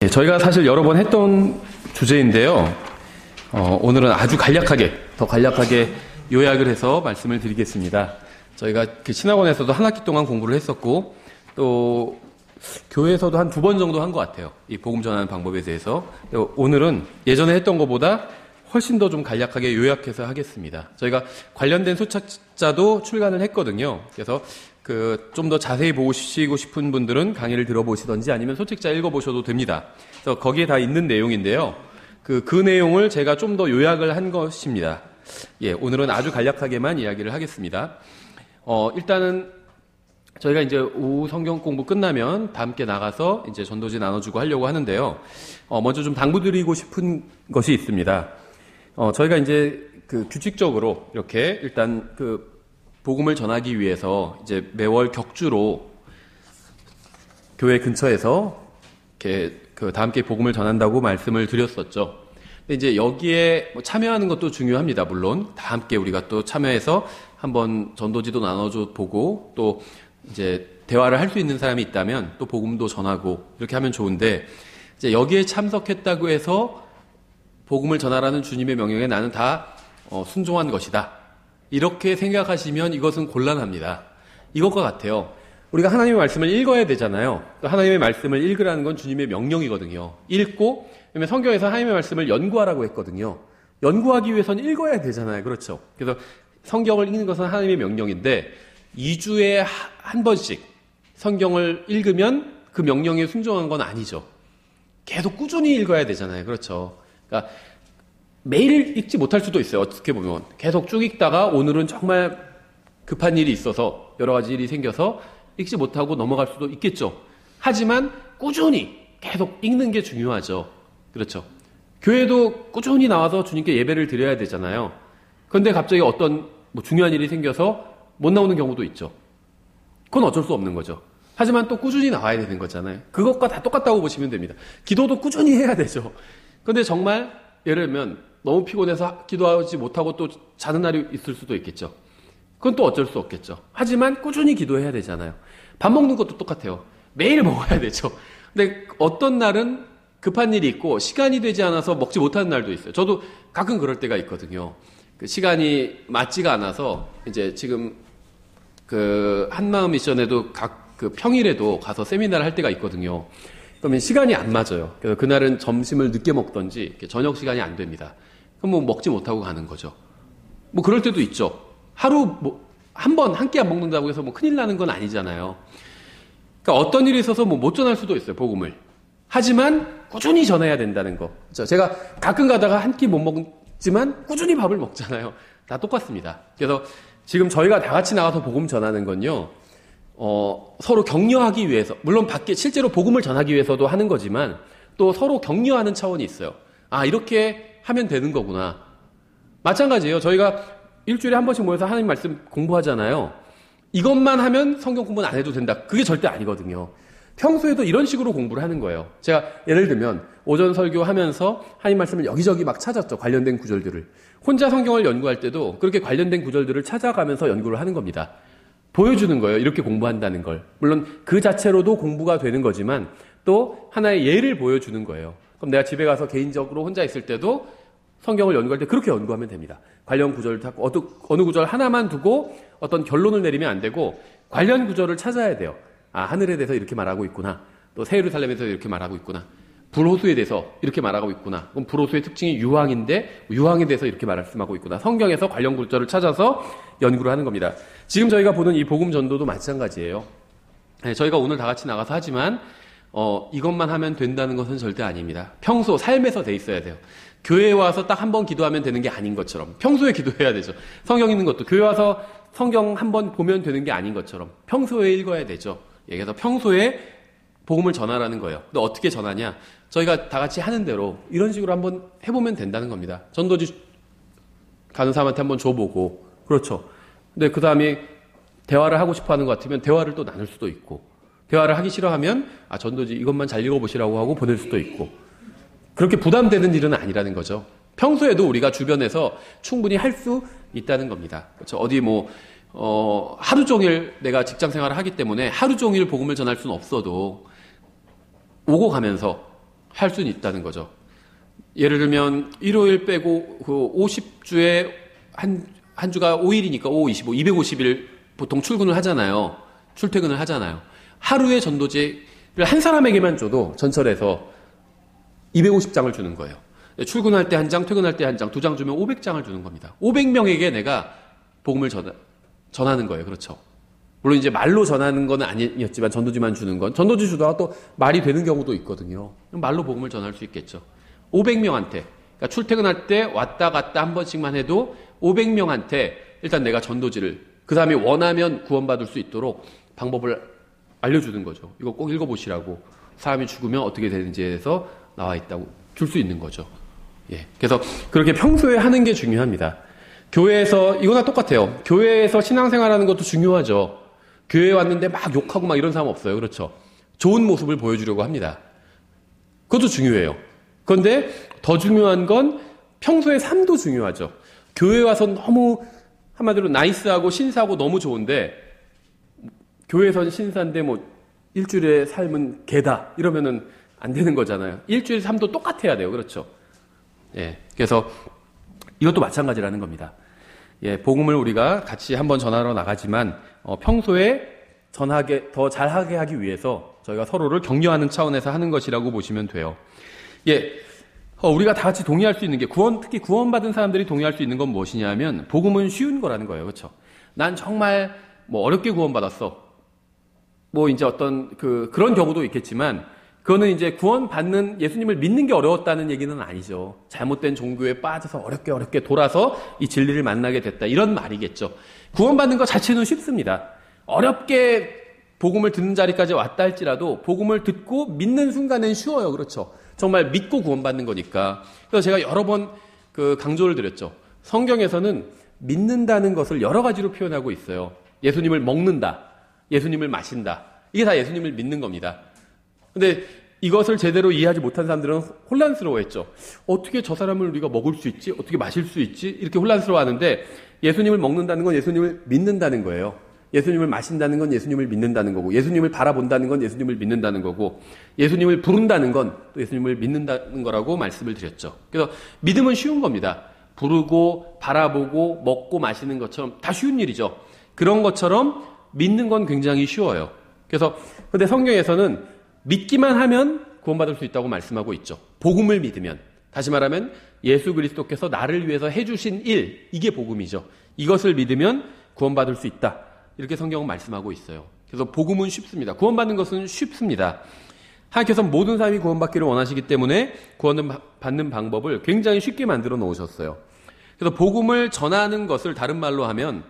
저희가 사실 여러 번 했던 주제인데요. 오늘은 아주 더 간략하게 요약을 해서 말씀을 드리겠습니다. 저희가 그 신학원에서도 한 학기 동안 공부를 했었고, 또 교회에서도 한 2번 정도 한 것 같아요. 이 복음 전하는 방법에 대해서. 오늘은 예전에 했던 것보다 훨씬 더 좀 간략하게 요약해서 하겠습니다. 저희가 관련된 소책자도 출간을 했거든요. 그래서 좀 더 자세히 보시고 싶은 분들은 강의를 들어보시던지 아니면 소책자 읽어보셔도 됩니다. 그래서 거기에 다 있는 내용인데요. 그 내용을 제가 좀 더 요약을 한 것입니다. 오늘은 아주 간략하게만 이야기를 하겠습니다. 일단은 저희가 이제 오후 성경 공부 끝나면 다 함께 나가서 이제 전도지 나눠주고 하려고 하는데요. 먼저 좀 당부드리고 싶은 것이 있습니다. 저희가 이제 규칙적으로 이렇게 일단 복음을 전하기 위해서 이제 매월 격주로 교회 근처에서 이렇게 다 함께 복음을 전한다고 말씀을 드렸었죠. 근데 이제 여기에 참여하는 것도 중요합니다. 물론 다 함께 우리가 또 참여해서 한번 전도지도 나눠줘 보고 또 이제 대화를 할 수 있는 사람이 있다면 또 복음도 전하고 이렇게 하면 좋은데, 이제 여기에 참석했다고 해서 복음을 전하라는 주님의 명령에 나는 다 순종한 것이다, 이렇게 생각하시면 이것은 곤란합니다. 이것과 같아요. 우리가 하나님의 말씀을 읽어야 되잖아요. 하나님의 말씀을 읽으라는 건 주님의 명령이거든요. 읽고, 그다음에 성경에서 하나님의 말씀을 연구하라고 했거든요. 연구하기 위해서는 읽어야 되잖아요. 그렇죠? 그래서 성경을 읽는 것은 하나님의 명령인데 2주에 한 번씩 성경을 읽으면 그 명령에 순종한 건 아니죠. 계속 꾸준히 읽어야 되잖아요. 그렇죠? 그러니까 매일 읽지 못할 수도 있어요. 어떻게 보면 계속 쭉 읽다가 오늘은 정말 급한 일이 있어서 여러 가지 일이 생겨서 읽지 못하고 넘어갈 수도 있겠죠. 하지만 꾸준히 계속 읽는 게 중요하죠. 그렇죠? 교회도 꾸준히 나와서 주님께 예배를 드려야 되잖아요. 그런데 갑자기 어떤 중요한 일이 생겨서 못 나오는 경우도 있죠. 그건 어쩔 수 없는 거죠. 하지만 또 꾸준히 나와야 되는 거잖아요. 그것과 다 똑같다고 보시면 됩니다. 기도도 꾸준히 해야 되죠. 그런데 정말 예를 들면 너무 피곤해서 기도하지 못하고 또 자는 날이 있을 수도 있겠죠. 그건 또 어쩔 수 없겠죠. 하지만 꾸준히 기도해야 되잖아요. 밥 먹는 것도 똑같아요. 매일 먹어야 되죠. 근데 어떤 날은 급한 일이 있고 시간이 되지 않아서 먹지 못하는 날도 있어요. 저도 가끔 그럴 때가 있거든요. 시간이 맞지가 않아서 이제 지금 한마음 미션에도 평일에도 가서 세미나를 할 때가 있거든요. 그러면 시간이 안 맞아요. 그래서 그날은 점심을 늦게 먹던지 저녁 시간이 안 됩니다. 그럼 먹지 못하고 가는 거죠. 그럴 때도 있죠. 하루 한 끼 안 먹는다고 해서 큰일 나는 건 아니잖아요. 그러니까 어떤 일이 있어서 못 전할 수도 있어요, 복음을. 하지만 꾸준히 전해야 된다는 거. 그렇죠? 제가 가끔 가다가 한 끼 못 먹지만 꾸준히 밥을 먹잖아요. 다 똑같습니다. 그래서 지금 저희가 다 같이 나가서 복음 전하는 건요, 서로 격려하기 위해서, 물론 밖에 실제로 복음을 전하기 위해서도 하는 거지만 또 서로 격려하는 차원이 있어요. 이렇게 하면 되는 거구나. 마찬가지예요. 저희가 일주일에 한 번씩 모여서 하나님 말씀 공부하잖아요. 이것만 하면 성경 공부는 안 해도 된다. 그게 절대 아니거든요. 평소에도 이런 식으로 공부를 하는 거예요. 제가 예를 들면 오전 설교하면서 하나님 말씀을 여기저기 막 찾았죠. 관련된 구절들을. 혼자 성경을 연구할 때도 그렇게 관련된 구절들을 찾아가면서 연구를 하는 겁니다. 보여주는 거예요. 이렇게 공부한다는 걸. 물론 그 자체로도 공부가 되는 거지만 또 하나의 예를 보여주는 거예요. 그럼 내가 집에 가서 개인적으로 혼자 있을 때도 성경을 연구할 때 그렇게 연구하면 됩니다. 관련 구절을 찾고 어느 구절 하나만 두고 어떤 결론을 내리면 안 되고 관련 구절을 찾아야 돼요. 하늘에 대해서 이렇게 말하고 있구나. 또 새 예루살렘에서 이렇게 말하고 있구나. 불호수에 대해서 이렇게 말하고 있구나. 그럼 불호수의 특징이 유황인데 유황에 대해서 이렇게 말씀하고 있구나. 성경에서 관련 구절을 찾아서 연구를 하는 겁니다. 지금 저희가 보는 이 복음 전도도 마찬가지예요. 저희가 오늘 다 같이 나가서 하지만 이것만 하면 된다는 것은 절대 아닙니다. 평소 삶에서 돼 있어야 돼요. 교회에 와서 딱 한 번 기도하면 되는 게 아닌 것처럼 평소에 기도해야 되죠. 성경 읽는 것도 교회 와서 성경 한 번 보면 되는 게 아닌 것처럼 평소에 읽어야 되죠. 그래서 평소에 복음을 전하라는 거예요. 근데 어떻게 전하냐? 저희가 다 같이 하는 대로 이런 식으로 한번 해보면 된다는 겁니다. 전도지 가는 사람한테 한번 줘보고, 그렇죠. 근데 그 다음에 대화를 하고 싶어 하는 것 같으면 대화를 또 나눌 수도 있고, 대화를 하기 싫어하면 전도지 이것만 잘 읽어보시라고 하고 보낼 수도 있고, 그렇게 부담되는 일은 아니라는 거죠. 평소에도 우리가 주변에서 충분히 할 수 있다는 겁니다. 그렇죠. 어디 하루 종일 내가 직장 생활을 하기 때문에 하루 종일 복음을 전할 수는 없어도 오고 가면서 할 수는 있다는 거죠. 예를 들면 일요일 빼고 그 50주에 한 주가 5일이니까 5, 25, 250일 보통 출근을 하잖아요. 출퇴근을 하잖아요. 하루에 전도지를 한 사람에게만 줘도 전철에서 250장을 주는 거예요. 출근할 때 한 장, 퇴근할 때 한 장, 2장 주면 500장을 주는 겁니다. 500명에게 내가 복음을 전하는 거예요. 그렇죠. 물론 이제 말로 전하는 건 아니었지만 전도지만 주는 건 전도지 주다가 또 말이 되는 경우도 있거든요. 말로 복음을 전할 수 있겠죠. 500명한테 그러니까 출퇴근할 때 왔다 갔다 한 번씩만 해도 500명한테 일단 내가 전도지를 그 다음에 원하면 구원받을 수 있도록 방법을 알려주는 거죠. 이거 꼭 읽어보시라고. 사람이 죽으면 어떻게 되는지에서 나와 있다고 줄 수 있는 거죠. 예. 그래서 그렇게 평소에 하는 게 중요합니다. 교회에서 이거나 똑같아요. 교회에서 신앙생활하는 것도 중요하죠. 교회에 왔는데 막 욕하고 막 이런 사람 없어요. 그렇죠. 좋은 모습을 보여주려고 합니다. 그것도 중요해요. 그런데 더 중요한 건 평소의 삶도 중요하죠. 교회에 와서 너무 한마디로 나이스하고 신사하고 너무 좋은데 교회에선 신사인데 뭐 일주일의 삶은 개다 이러면은 안 되는 거잖아요. 일주일 삶도 똑같아야 돼요. 그렇죠. 예. 그래서 이것도 마찬가지라는 겁니다. 예, 복음을 우리가 같이 한번 전하러 나가지만 평소에 더 잘하게 하기 위해서 저희가 서로를 격려하는 차원에서 하는 것이라고 보시면 돼요. 예, 우리가 다 같이 동의할 수 있는 게 특히 구원받은 사람들이 동의할 수 있는 건 무엇이냐면 복음은 쉬운 거라는 거예요. 그렇죠? 난 정말 뭐 어렵게 구원받았어. 뭐 이제 어떤 그런 경우도 있겠지만 그거는 이제 구원받는 예수님을 믿는 게 어려웠다는 얘기는 아니죠. 잘못된 종교에 빠져서 어렵게 돌아서 이 진리를 만나게 됐다. 이런 말이겠죠. 구원받는 것 자체는 쉽습니다. 어렵게 복음을 듣는 자리까지 왔다 할지라도 복음을 듣고 믿는 순간엔 쉬워요. 그렇죠. 정말 믿고 구원받는 거니까. 그래서 제가 여러 번 강조를 드렸죠. 성경에서는 믿는다는 것을 여러 가지로 표현하고 있어요. 예수님을 먹는다. 예수님을 마신다. 이게 다 예수님을 믿는 겁니다. 근데 이것을 제대로 이해하지 못한 사람들은 혼란스러워했죠. 어떻게 저 사람을 우리가 먹을 수 있지? 어떻게 마실 수 있지? 이렇게 혼란스러워하는데 예수님을 먹는다는 건 예수님을 믿는다는 거예요. 예수님을 마신다는 건 예수님을 믿는다는 거고 예수님을 바라본다는 건 예수님을 믿는다는 거고 예수님을 부른다는 건 또 예수님을 믿는다는 거라고 말씀을 드렸죠. 그래서 믿음은 쉬운 겁니다. 부르고 바라보고 먹고 마시는 것처럼 다 쉬운 일이죠. 그런 것처럼 믿는 건 굉장히 쉬워요. 그래서 근데 성경에서는 믿기만 하면 구원받을 수 있다고 말씀하고 있죠. 복음을 믿으면. 다시 말하면 예수 그리스도께서 나를 위해서 해주신 일, 이게 복음이죠. 이것을 믿으면 구원받을 수 있다. 이렇게 성경은 말씀하고 있어요. 그래서 복음은 쉽습니다. 구원받는 것은 쉽습니다. 하나님께서 모든 사람이 구원받기를 원하시기 때문에 구원을 받는 방법을 굉장히 쉽게 만들어 놓으셨어요. 그래서 복음을 전하는 것을 다른 말로 하면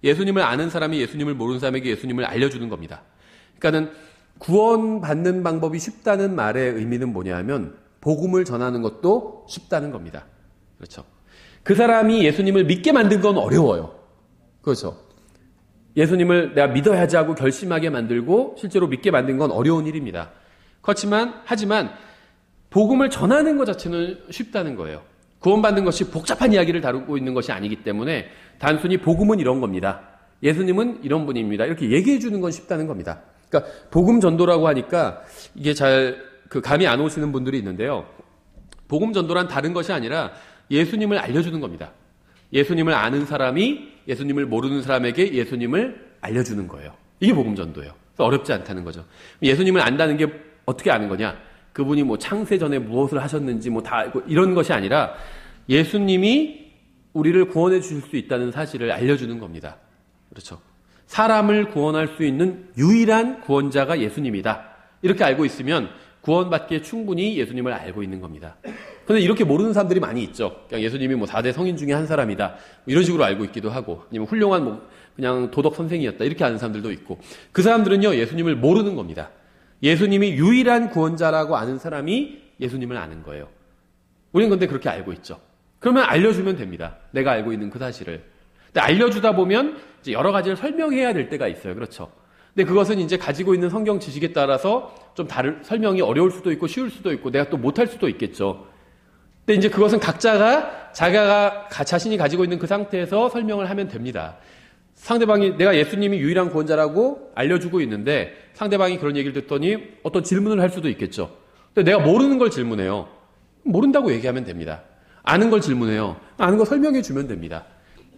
예수님을 아는 사람이 예수님을 모르는 사람에게 예수님을 알려주는 겁니다. 그러니까는 구원받는 방법이 쉽다는 말의 의미는 뭐냐면 복음을 전하는 것도 쉽다는 겁니다. 그렇죠. 그 사람이 예수님을 믿게 만든 건 어려워요. 그렇죠. 예수님을 내가 믿어야지 하고 결심하게 만들고 실제로 믿게 만든 건 어려운 일입니다. 하지만 복음을 전하는 것 자체는 쉽다는 거예요. 구원받는 것이 복잡한 이야기를 다루고 있는 것이 아니기 때문에 단순히 복음은 이런 겁니다. 예수님은 이런 분입니다. 이렇게 얘기해 주는 건 쉽다는 겁니다. 그러니까 복음 전도라고 하니까 이게 감이 안 오시는 분들이 있는데요. 복음 전도란 다른 것이 아니라 예수님을 알려주는 겁니다. 예수님을 아는 사람이 예수님을 모르는 사람에게 예수님을 알려주는 거예요. 이게 복음 전도예요. 어렵지 않다는 거죠. 예수님을 안다는 게 어떻게 아는 거냐? 그분이 뭐 창세 전에 무엇을 하셨는지 뭐 다 이런 것이 아니라 예수님이 우리를 구원해 주실 수 있다는 사실을 알려주는 겁니다. 그렇죠. 사람을 구원할 수 있는 유일한 구원자가 예수님이다. 이렇게 알고 있으면 구원받기에 충분히 예수님을 알고 있는 겁니다. 그런데 이렇게 모르는 사람들이 많이 있죠. 그냥 예수님이 뭐 4대 성인 중에 한 사람이다. 이런 식으로 알고 있기도 하고, 아니면 훌륭한 그냥 도덕 선생이었다. 이렇게 아는 사람들도 있고. 그 사람들은요, 예수님을 모르는 겁니다. 예수님이 유일한 구원자라고 아는 사람이 예수님을 아는 거예요. 우리는 근데 그렇게 알고 있죠. 그러면 알려주면 됩니다. 내가 알고 있는 그 사실을. 근데 알려주다 보면 이제 여러 가지를 설명해야 될 때가 있어요. 그렇죠. 근데 그것은 이제 가지고 있는 성경 지식에 따라서 좀 설명이 어려울 수도 있고 쉬울 수도 있고 내가 또 못할 수도 있겠죠. 근데 이제 그것은 각자가 자신이 가지고 있는 그 상태에서 설명을 하면 됩니다. 상대방이 내가 예수님이 유일한 구원자라고 알려주고 있는데 상대방이 그런 얘기를 듣더니 어떤 질문을 할 수도 있겠죠. 근데 내가 모르는 걸 질문해요. 모른다고 얘기하면 됩니다. 아는 걸 질문해요. 아는 거 설명해 주면 됩니다.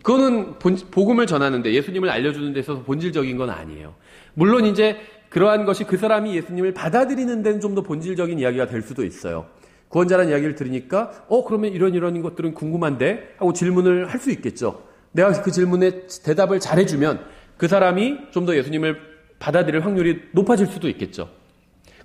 그거는 복음을 전하는데 예수님을 알려주는 데 있어서 본질적인 건 아니에요. 물론 이제 그러한 것이 그 사람이 예수님을 받아들이는 데는 좀 더 본질적인 이야기가 될 수도 있어요. 구원자라는 이야기를 들으니까 그러면 이런 것들은 궁금한데 하고 질문을 할 수 있겠죠. 내가 그 질문에 대답을 잘해주면 그 사람이 좀 더 예수님을 받아들일 확률이 높아질 수도 있겠죠.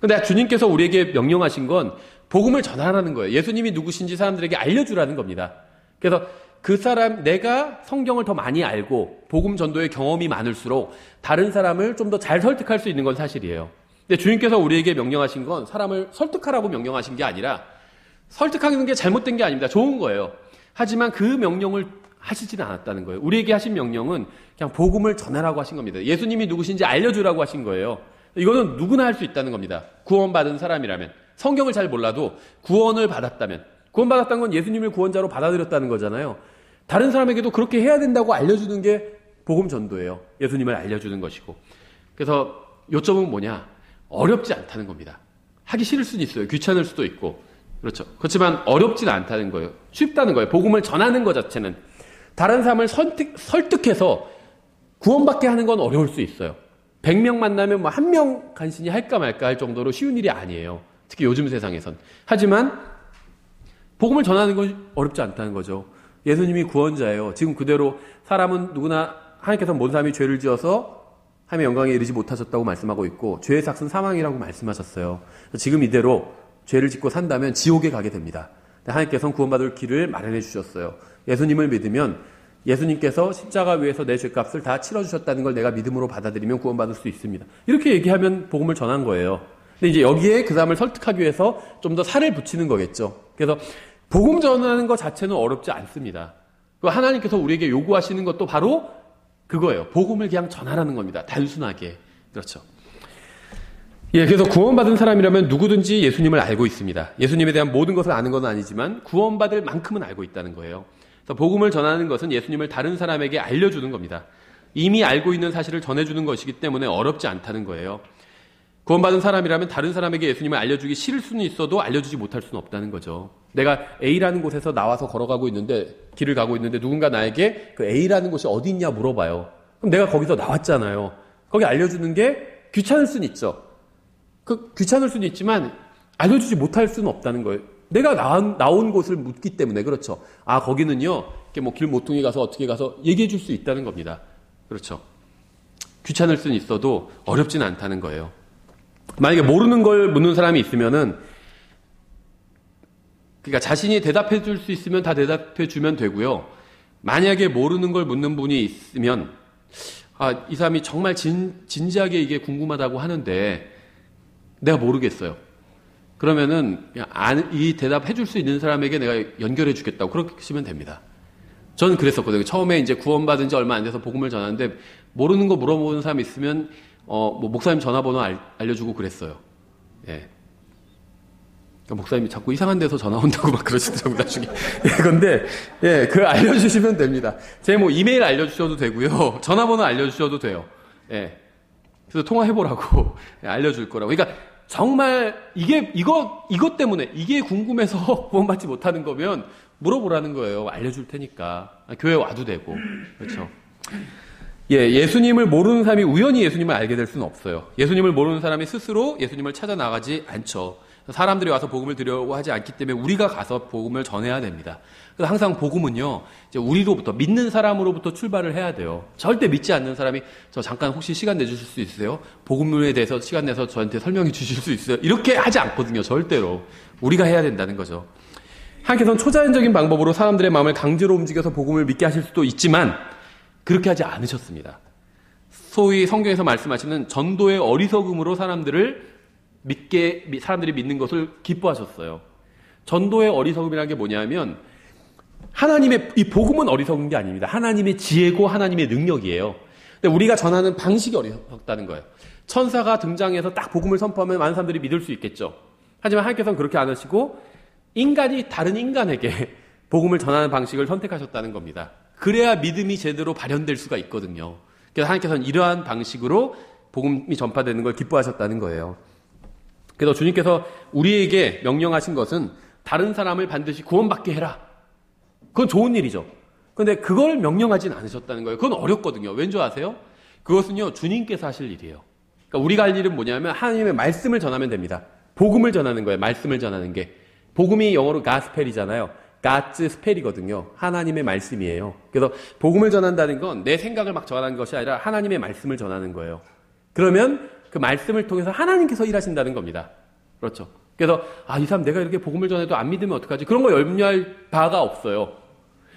근데 주님께서 우리에게 명령하신 건 복음을 전하라는 거예요. 예수님이 누구신지 사람들에게 알려주라는 겁니다. 그래서 그 사람, 내가 성경을 더 많이 알고 복음 전도의 경험이 많을수록 다른 사람을 좀 더 잘 설득할 수 있는 건 사실이에요. 근데 주님께서 우리에게 명령하신 건 사람을 설득하라고 명령하신 게 아니라 설득하는 게 잘못된 게 아닙니다. 좋은 거예요. 하지만 그 명령을 하시지는 않았다는 거예요. 우리에게 하신 명령은 그냥 복음을 전하라고 하신 겁니다. 예수님이 누구신지 알려주라고 하신 거예요. 이거는 누구나 할 수 있다는 겁니다. 구원받은 사람이라면. 성경을 잘 몰라도 구원을 받았다면. 구원받았다는 건 예수님을 구원자로 받아들였다는 거잖아요. 다른 사람에게도 그렇게 해야 된다고 알려주는 게 복음 전도예요. 예수님을 알려주는 것이고. 그래서 요점은 뭐냐? 어렵지 않다는 겁니다. 하기 싫을 수도 있어요. 귀찮을 수도 있고. 그렇죠. 그렇지만 어렵지는 않다는 거예요. 쉽다는 거예요. 복음을 전하는 것 자체는. 다른 사람을 설득해서 구원받게 하는 건 어려울 수 있어요. 100명 만나면 뭐 1명 간신히 할까 말까 할 정도로 쉬운 일이 아니에요. 특히 요즘 세상에선. 하지만 복음을 전하는 건 어렵지 않다는 거죠. 예수님이 구원자예요. 지금 그대로 사람은 누구나 하나님께서 모든 사람이 죄를 지어서 하나님의 영광에 이르지 못하셨다고 말씀하고 있고 죄의 삭은 사망이라고 말씀하셨어요. 지금 이대로 죄를 짓고 산다면 지옥에 가게 됩니다. 하나님께서는 구원받을 길을 마련해 주셨어요. 예수님을 믿으면 예수님께서 십자가 위에서 내 죄값을 다 치러주셨다는 걸 내가 믿음으로 받아들이면 구원받을 수 있습니다. 이렇게 얘기하면 복음을 전한 거예요. 근데 이제 여기에 그 사람을 설득하기 위해서 좀 더 살을 붙이는 거겠죠. 그래서 복음 전하는 것 자체는 어렵지 않습니다. 하나님께서 우리에게 요구하시는 것도 바로 그거예요. 복음을 그냥 전하라는 겁니다. 단순하게. 그렇죠. 예, 그래서 구원받은 사람이라면 누구든지 예수님을 알고 있습니다. 예수님에 대한 모든 것을 아는 건 아니지만 구원받을 만큼은 알고 있다는 거예요. 그래서 복음을 전하는 것은 예수님을 다른 사람에게 알려주는 겁니다. 이미 알고 있는 사실을 전해주는 것이기 때문에 어렵지 않다는 거예요. 구원받은 사람이라면 다른 사람에게 예수님을 알려주기 싫을 수는 있어도 알려주지 못할 수는 없다는 거죠. 내가 A라는 곳에서 나와서 걸어가고 있는데, 길을 가고 있는데 누군가 나에게 그 A라는 곳이 어디 있냐 물어봐요. 그럼 내가 거기서 나왔잖아요. 거기 알려주는 게 귀찮을 수는 있죠. 귀찮을 수는 있지만 알려주지 못할 수는 없다는 거예요. 내가 나온 곳을 묻기 때문에. 그렇죠. 거기는요, 이렇게 뭐 길 모퉁이 가서 어떻게 가서 얘기해 줄 수 있다는 겁니다. 그렇죠. 귀찮을 수는 있어도 어렵지는 않다는 거예요. 만약에 모르는 걸 묻는 사람이 있으면은, 그러니까 자신이 대답해 줄 수 있으면 다 대답해 주면 되고요. 만약에 모르는 걸 묻는 분이 있으면, 이 사람이 정말 진지하게 이게 궁금하다고 하는데, 내가 모르겠어요. 그러면은, 이 대답해 줄 수 있는 사람에게 내가 연결해 주겠다고 그렇게 하시면 됩니다. 저는 그랬었거든요. 처음에 이제 구원받은 지 얼마 안 돼서 복음을 전하는데, 모르는 거 물어보는 사람 있으면, 목사님 전화번호 알려주고 그랬어요. 예. 그러니까 목사님이 자꾸 이상한 데서 전화 온다고 막 그러시더라고요, 나중에. 근데, 그걸 알려주시면 됩니다. 제 이메일 알려주셔도 되고요. 전화번호 알려주셔도 돼요. 예. 그래서 통화해보라고 알려줄 거라고. 그러니까 정말 이것 때문에 이게 궁금해서 구원받지 못하는 거면 물어보라는 거예요. 알려줄 테니까. 교회 와도 되고. 그렇죠. 예수님을 모르는 사람이 우연히 예수님을 알게 될 수는 없어요. 예수님을 모르는 사람이 스스로 예수님을 찾아 나가지 않죠. 사람들이 와서 복음을 드리려고 하지 않기 때문에 우리가 가서 복음을 전해야 됩니다. 그래서 항상 복음은요, 이제 우리로부터, 믿는 사람으로부터 출발을 해야 돼요. 절대 믿지 않는 사람이, 저 잠깐 혹시 시간 내주실 수 있으세요? 복음에 대해서 시간 내서 저한테 설명해 주실 수 있어요? 이렇게 하지 않거든요, 절대로. 우리가 해야 된다는 거죠. 하나님께서는 초자연적인 방법으로 사람들의 마음을 강제로 움직여서 복음을 믿게 하실 수도 있지만, 그렇게 하지 않으셨습니다. 소위 성경에서 말씀하시는 전도의 어리석음으로 사람들이 믿는 것을 기뻐하셨어요. 전도의 어리석음이라는 게 뭐냐면, 하나님의, 이 복음은 어리석은 게 아닙니다. 하나님의 지혜고 하나님의 능력이에요. 근데 우리가 전하는 방식이 어리석다는 거예요. 천사가 등장해서 딱 복음을 선포하면 많은 사람들이 믿을 수 있겠죠. 하지만 하나님께서는 그렇게 안 하시고, 인간이 다른 인간에게 복음을 전하는 방식을 선택하셨다는 겁니다. 그래야 믿음이 제대로 발현될 수가 있거든요. 그래서 하나님께서는 이러한 방식으로 복음이 전파되는 걸 기뻐하셨다는 거예요. 그래서 주님께서 우리에게 명령하신 것은 다른 사람을 반드시 구원받게 해라. 그건 좋은 일이죠. 그런데 그걸 명령하진 않으셨다는 거예요. 그건 어렵거든요. 왠지 아세요? 그것은요, 주님께서 하실 일이에요. 그러니까 우리가 할 일은 뭐냐면 하나님의 말씀을 전하면 됩니다. 복음을 전하는 거예요. 말씀을 전하는 게. 복음이 영어로 가스펠이잖아요. God's spell이거든요. 하나님의 말씀이에요. 그래서 복음을 전한다는 건 내 생각을 막 전하는 것이 아니라 하나님의 말씀을 전하는 거예요. 그러면 그 말씀을 통해서 하나님께서 일하신다는 겁니다. 그렇죠. 그래서 이 사람 내가 이렇게 복음을 전해도 안 믿으면 어떡하지? 그런 거 염려할 바가 없어요.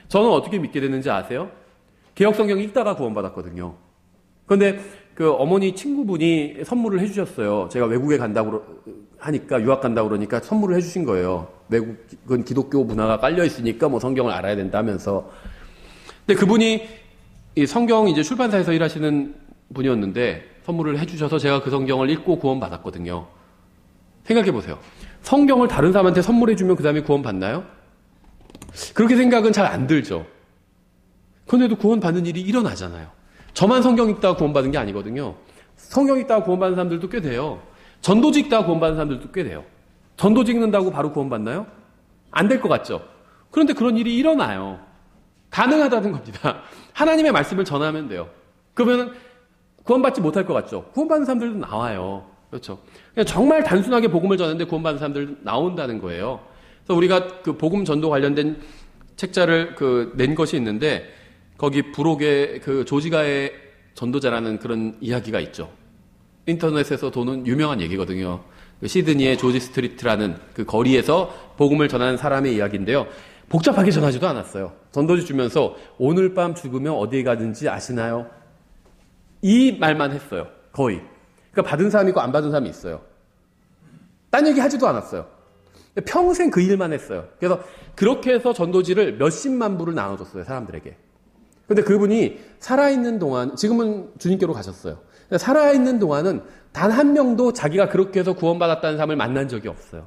저는 어떻게 믿게 됐는지 아세요? 개혁성경 읽다가 구원받았거든요. 그런데 그 어머니 친구분이 선물을 해주셨어요. 제가 외국에 간다고 하니까, 유학 간다고 그러니까 선물을 해주신 거예요. 외국은 기독교 문화가 깔려 있으니까 뭐 성경을 알아야 된다면서. 근데 그분이 이 성경 이제 출판사에서 일하시는 분이었는데 선물을 해주셔서 제가 그 성경을 읽고 구원받았거든요. 생각해 보세요. 성경을 다른 사람한테 선물해주면 그 다음에 구원받나요? 그렇게 생각은 잘 안 들죠. 그런데도 구원받는 일이 일어나잖아요. 저만 성경 읽다가 구원받은 게 아니거든요. 성경 읽다가 구원받는 사람들도 꽤 돼요. 전도지 읽다가 구원받는 사람들도 꽤 돼요. 전도지 읽는다고 바로 구원받나요? 안 될 것 같죠? 그런데 그런 일이 일어나요. 가능하다는 겁니다. 하나님의 말씀을 전하면 돼요. 그러면 구원받지 못할 것 같죠? 구원받는 사람들도 나와요. 그렇죠. 그냥 정말 단순하게 복음을 전하는데 구원받는 사람들 나온다는 거예요. 그래서 우리가 그 복음 전도 관련된 책자를 낸 것이 있는데 거기 부록의 그 조지가의 전도자라는 그런 이야기가 있죠. 인터넷에서 도는 유명한 얘기거든요. 그 시드니의 조지 스트리트라는 그 거리에서 복음을 전하는 사람의 이야기인데요. 복잡하게 전하지도 않았어요. 전도지 주면서 오늘 밤 죽으면 어디에 가든지 아시나요? 이 말만 했어요. 거의. 그러니까 받은 사람이 있고 안 받은 사람이 있어요. 딴 얘기 하지도 않았어요. 평생 그 일만 했어요. 그래서 그렇게 해서 전도지를 몇십만 부를 나눠줬어요. 사람들에게. 근데 그분이 살아있는 동안, 지금은 주님께로 가셨어요. 살아있는 동안은 단 한 명도 자기가 그렇게 해서 구원받았다는 사람을 만난 적이 없어요.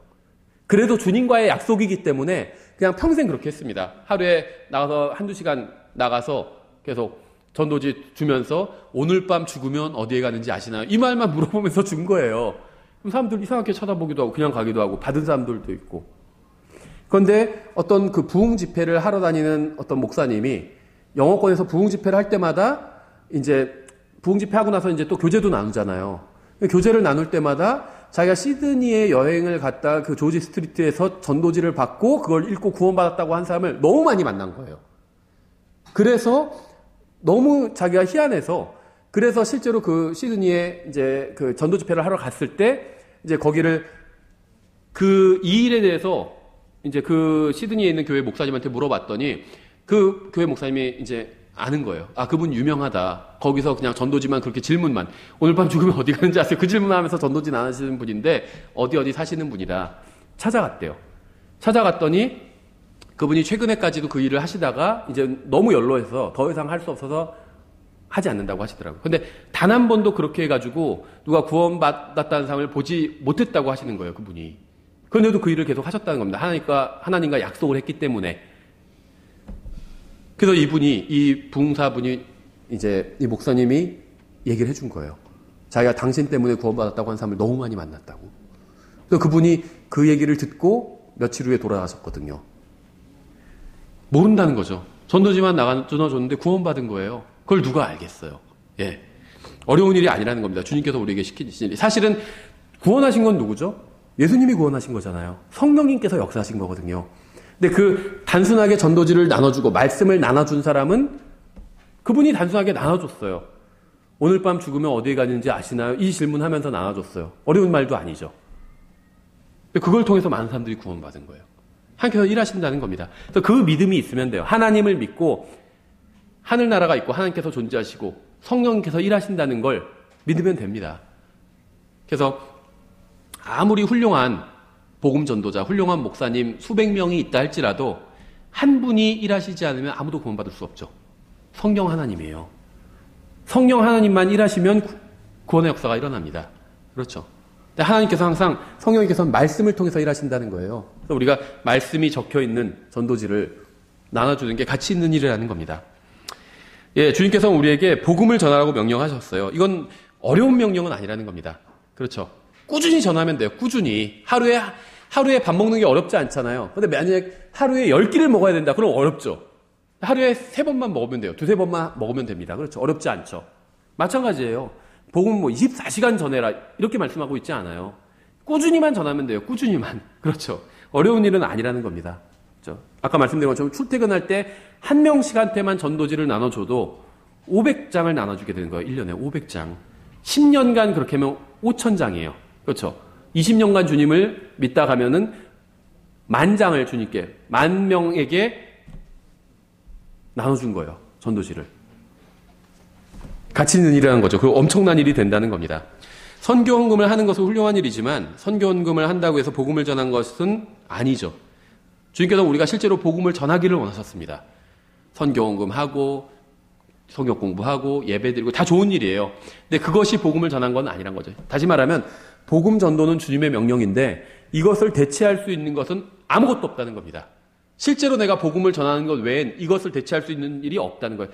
그래도 주님과의 약속이기 때문에 그냥 평생 그렇게 했습니다. 하루에 나가서 한두 시간 나가서 계속 전도지 주면서 오늘 밤 죽으면 어디에 가는지 아시나요? 이 말만 물어보면서 준 거예요. 그럼 사람들 이상하게 쳐다보기도 하고 그냥 가기도 하고 받은 사람들도 있고. 그런데 어떤 그 부흥 집회를 하러 다니는 어떤 목사님이 영어권에서 부흥 집회를 할 때마다 이제 부흥 집회 하고 나서 이제 또 교제도 나누잖아요. 교제를 나눌 때마다 자기가 시드니에 여행을 갔다 그 조지 스트리트에서 전도지를 받고 그걸 읽고 구원받았다고 한 사람을 너무 많이 만난 거예요. 그래서 너무 자기가 희한해서 그래서 실제로 그 시드니에 이제 그 전도 집회를 하러 갔을 때 이제 거기를 이 일에 대해서 이제 그 시드니에 있는 교회 목사님한테 물어봤더니 그 교회 목사님이 이제 아는 거예요. 그분 유명하다. 거기서 그냥 전도지만 그렇게 질문만. 오늘 밤 죽으면 어디 가는지 아세요? 그 질문하면서 전도지는 안 하시는 분인데 어디 사시는 분이다. 찾아갔대요. 찾아갔더니 그분이 최근에까지도 그 일을 하시다가 이제 너무 연로해서 더 이상 할 수 없어서 하지 않는다고 하시더라고요. 근데 단 한 번도 그렇게 해가지고 누가 구원받았다는 사람을 보지 못했다고 하시는 거예요. 그분이. 그런데도 그 일을 계속 하셨다는 겁니다. 하나님과 약속을 했기 때문에. 그래서 이 부흥사분이 이제 이 목사님이 얘기를 해준 거예요. 자기가 당신 때문에 구원받았다고 한 사람을 너무 많이 만났다고. 그래서 그분이 그 얘기를 듣고 며칠 후에 돌아가셨거든요. 모른다는 거죠. 전도지만 나눠줬는데 구원받은 거예요. 그걸 누가 알겠어요. 예. 어려운 일이 아니라는 겁니다. 주님께서 우리에게 시키신 일. 사실은 구원하신 건 누구죠? 예수님이 구원하신 거잖아요. 성령님께서 역사하신 거거든요. 근데 그 단순하게 전도지를 나눠주고 말씀을 나눠준 사람은 그분이 단순하게 나눠줬어요. 오늘 밤 죽으면 어디에 가는지 아시나요? 이 질문하면서 나눠줬어요. 어려운 말도 아니죠. 근데 그걸 통해서 많은 사람들이 구원받은 거예요. 하나님께서 일하신다는 겁니다. 그래서 그 믿음이 있으면 돼요. 하나님을 믿고 하늘나라가 있고 하나님께서 존재하시고 성령님께서 일하신다는 걸 믿으면 됩니다. 그래서 아무리 훌륭한 복음 전도자, 훌륭한 목사님 수백 명이 있다 할지라도 한 분이 일하시지 않으면 아무도 구원받을 수 없죠. 성령 하나님이에요. 성령 하나님만 일하시면 구원의 역사가 일어납니다. 그렇죠. 근데 하나님께서 항상 성령님께서 말씀을 통해서 일하신다는 거예요. 그래서 우리가 말씀이 적혀있는 전도지를 나눠주는 게 가치 있는 일이라는 겁니다. 예, 주님께서 우리에게 복음을 전하라고 명령하셨어요. 이건 어려운 명령은 아니라는 겁니다. 그렇죠. 꾸준히 전하면 돼요. 꾸준히. 하루에 밥 먹는 게 어렵지 않잖아요. 근데 만약에 하루에 10끼를 먹어야 된다. 그럼 어렵죠. 하루에 3번만 먹으면 돼요. 2-3번만 먹으면 됩니다. 그렇죠. 어렵지 않죠. 마찬가지예요. 복음 24시간 전해라. 이렇게 말씀하고 있지 않아요. 꾸준히만 전하면 돼요. 꾸준히만. 그렇죠. 어려운 일은 아니라는 겁니다. 그렇죠? 아까 말씀드린 것처럼 출퇴근할 때 한 명씩한테만 전도지를 나눠줘도 500장을 나눠주게 되는 거예요. 1년에 500장. 10년간 그렇게 하면 5,000장이에요. 그렇죠. 20년간 주님을 믿다 가면은 10,000장을 주님께, 10,000명에게 나눠준 거예요. 전도지를. 가치 있는 일이라는 거죠. 그리고 엄청난 일이 된다는 겁니다. 선교 헌금을 하는 것은 훌륭한 일이지만 선교 헌금을 한다고 해서 복음을 전한 것은 아니죠. 주님께서 우리가 실제로 복음을 전하기를 원하셨습니다. 선교 헌금하고 성경 공부하고 예배드리고 다 좋은 일이에요. 근데 그것이 복음을 전한 건 아니란 거죠. 다시 말하면 복음 전도는 주님의 명령인데 이것을 대체할 수 있는 것은 아무것도 없다는 겁니다. 실제로 내가 복음을 전하는 것 외엔 이것을 대체할 수 있는 일이 없다는 거예요.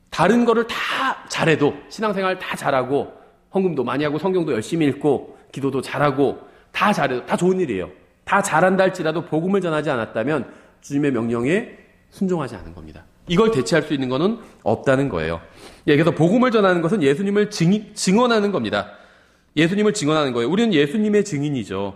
다른 거를 다 잘해도 신앙생활 다 잘하고 헌금도 많이 하고 성경도 열심히 읽고 기도도 잘하고 다 잘해도 다 좋은 일이에요. 다 잘한다 할지라도 복음을 전하지 않았다면 주님의 명령에 순종하지 않은 겁니다. 이걸 대체할 수 있는 것은 없다는 거예요. 그래서 복음을 전하는 것은 예수님을 증언하는 겁니다. 예수님을 증언하는 거예요. 우리는 예수님의 증인이죠.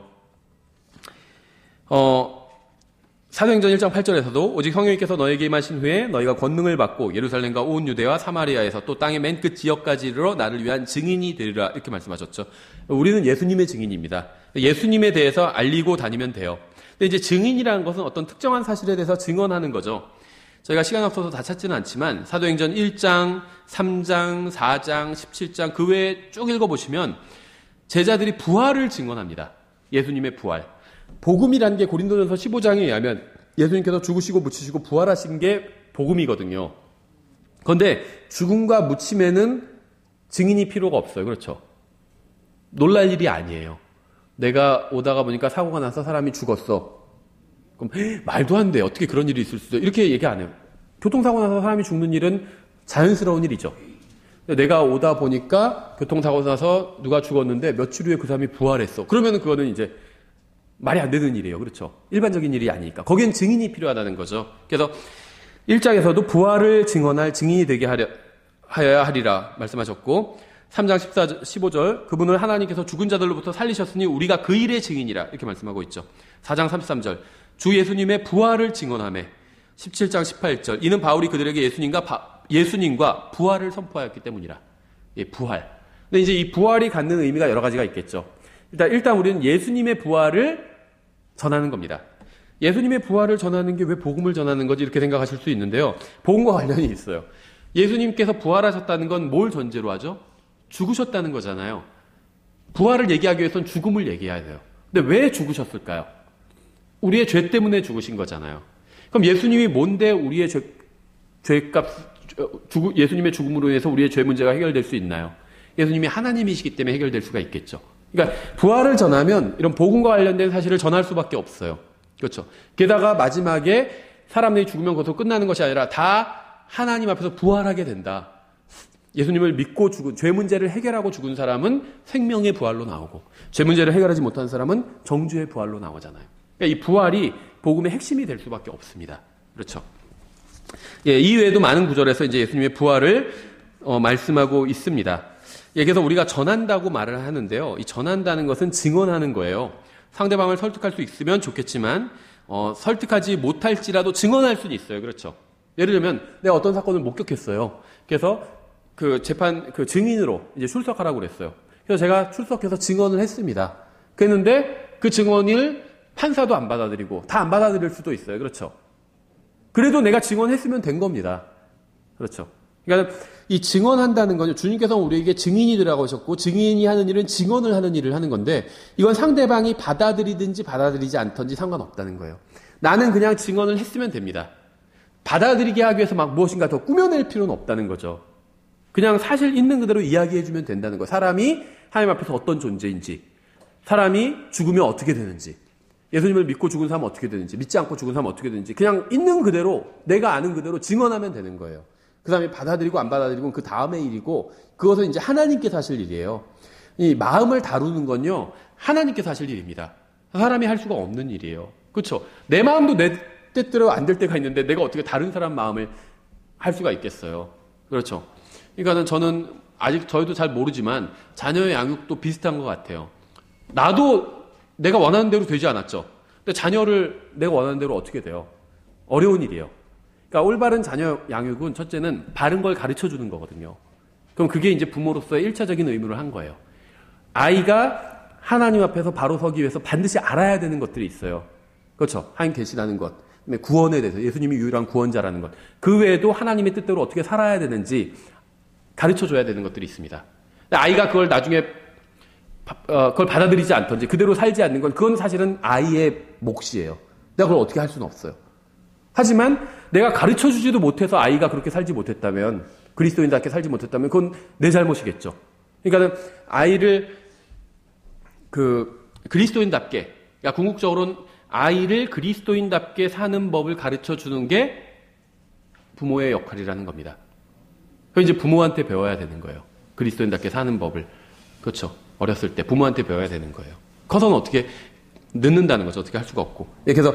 사도행전 1장 8절에서도 오직 성령님께서 너에게 임하신 후에 너희가 권능을 받고 예루살렘과 온 유대와 사마리아에서 또 땅의 맨 끝 지역까지 이르러 나를 위한 증인이 되리라 이렇게 말씀하셨죠. 우리는 예수님의 증인입니다. 예수님에 대해서 알리고 다니면 돼요. 근데 이제 증인이라는 것은 어떤 특정한 사실에 대해서 증언하는 거죠. 저희가 시간 없어서 다 찾지는 않지만 사도행전 1장, 3장, 4장, 17장 그 외에 쭉 읽어보시면 제자들이 부활을 증언합니다. 예수님의 부활. 복음이라는 게 고린도전서 15장에 의하면 예수님께서 죽으시고 묻히시고 부활하신 게 복음이거든요. 그런데 죽음과 묻힘에는 증인이 필요가 없어요. 그렇죠? 놀랄 일이 아니에요. 내가 오다가 보니까 사고가 나서 사람이 죽었어. 그럼 말도 안 돼. 어떻게 그런 일이 있을 수 있어? 이렇게 얘기 안 해요. 교통사고 나서 사람이 죽는 일은 자연스러운 일이죠. 내가 오다 보니까 교통사고 나서 누가 죽었는데 며칠 후에 그 사람이 부활했어. 그러면 그거는 이제 말이 안 되는 일이에요. 그렇죠? 일반적인 일이 아니니까. 거기엔 증인이 필요하다는 거죠. 그래서 1장에서도 부활을 증언할 증인이 되게 하여야 하리라 말씀하셨고 3장 15절 그분을 하나님께서 죽은 자들로부터 살리셨으니 우리가 그 일의 증인이라 이렇게 말씀하고 있죠. 4장 33절 주 예수님의 부활을 증언하며 17장 18절 이는 바울이 그들에게 예수님과 부활을 선포하였기 때문이라. 예, 부활. 근데 이제 이 부활이 갖는 의미가 여러 가지가 있겠죠. 일단 우리는 예수님의 부활을 전하는 겁니다. 예수님의 부활을 전하는 게 왜 복음을 전하는 거지 이렇게 생각하실 수 있는데요. 복음과 관련이 있어요. 예수님께서 부활하셨다는 건 뭘 전제로 하죠? 죽으셨다는 거잖아요. 부활을 얘기하기 위해서는 죽음을 얘기해야 돼요. 근데 왜 죽으셨을까요? 우리의 죄 때문에 죽으신 거잖아요. 그럼 예수님이 뭔데 우리의 예수님의 죽음으로 인해서 우리의 죄 문제가 해결될 수 있나요? 예수님이 하나님이시기 때문에 해결될 수가 있겠죠. 그러니까 부활을 전하면 이런 복음과 관련된 사실을 전할 수밖에 없어요. 그렇죠. 게다가 마지막에 사람들이 죽으면 그것으로 끝나는 것이 아니라 다 하나님 앞에서 부활하게 된다. 예수님을 믿고 죽은 죄 문제를 해결하고 죽은 사람은 생명의 부활로 나오고 죄 문제를 해결하지 못한 사람은 정죄의 부활로 나오잖아요. 그러니까 이 부활이 복음의 핵심이 될 수밖에 없습니다. 그렇죠. 예, 이외에도 많은 구절에서 이제 예수님의 부활을 말씀하고 있습니다. 예, 그래서 우리가 전한다고 말을 하는데요. 이 전한다는 것은 증언하는 거예요. 상대방을 설득할 수 있으면 좋겠지만 설득하지 못할지라도 증언할 수는 있어요. 그렇죠. 예를 들면 내가 어떤 사건을 목격했어요. 그래서 그 재판 그 증인으로 이제 출석하라고 그랬어요. 그래서 제가 출석해서 증언을 했습니다. 그랬는데 그 증언을 판사도 안 받아들이고 다 안 받아들일 수도 있어요. 그렇죠. 그래도 내가 증언했으면 된 겁니다. 그렇죠. 그러니까 이 증언한다는 건 주님께서 우리에게 증인이 되라고 하셨고 증인이 하는 일은 증언을 하는 일을 하는 건데 이건 상대방이 받아들이든지 받아들이지 않든지 상관없다는 거예요. 나는 그냥 증언을 했으면 됩니다. 받아들이게 하기 위해서 막 무엇인가 더 꾸며낼 필요는 없다는 거죠. 그냥 사실 있는 그대로 이야기해주면 된다는 거예요. 사람이 하나님 앞에서 어떤 존재인지, 사람이 죽으면 어떻게 되는지, 예수님을 믿고 죽은 사람은 어떻게 되는지, 믿지 않고 죽은 사람은 어떻게 되는지 그냥 있는 그대로 내가 아는 그대로 증언하면 되는 거예요. 그 사람이 받아들이고 안 받아들이고 그 다음의 일이고 그것은 이제 하나님께서 하실 일이에요. 이 마음을 다루는 건요. 하나님께서 하실 일입니다. 사람이 할 수가 없는 일이에요. 그렇죠? 내 마음도 내 뜻대로 안 될 때가 있는데 내가 어떻게 다른 사람 마음을 할 수가 있겠어요. 그렇죠? 그러니까는 저는 아직 저희도 잘 모르지만 자녀의 양육도 비슷한 것 같아요. 나도 내가 원하는 대로 되지 않았죠. 근데 자녀를 내가 원하는 대로 어떻게 돼요? 어려운 일이에요. 그러니까 올바른 자녀 양육은 첫째는 바른 걸 가르쳐 주는 거거든요. 그럼 그게 이제 부모로서의 1차적인 의무를 한 거예요. 아이가 하나님 앞에서 바로 서기 위해서 반드시 알아야 되는 것들이 있어요. 그렇죠? 하나님 계시다는 것, 그다음에 구원에 대해서 예수님이 유일한 구원자라는 것, 그 외에도 하나님의 뜻대로 어떻게 살아야 되는지 가르쳐줘야 되는 것들이 있습니다. 아이가 그걸 나중에 그걸 받아들이지 않던지 그대로 살지 않는 건 그건 사실은 아이의 몫이에요. 내가 그걸 어떻게 할 수는 없어요. 하지만 내가 가르쳐주지도 못해서 아이가 그렇게 살지 못했다면, 그리스도인답게 살지 못했다면 그건 내 잘못이겠죠. 그러니까 아이를 그리스도인답게, 그러니까 궁극적으로는 아이를 그리스도인답게 사는 법을 가르쳐주는 게 부모의 역할이라는 겁니다. 그럼 이제 부모한테 배워야 되는 거예요. 그리스도인답게 사는 법을. 그렇죠. 어렸을 때 부모한테 배워야 되는 거예요. 커서는 어떻게 늦는다는 거죠. 어떻게 할 수가 없고. 그래서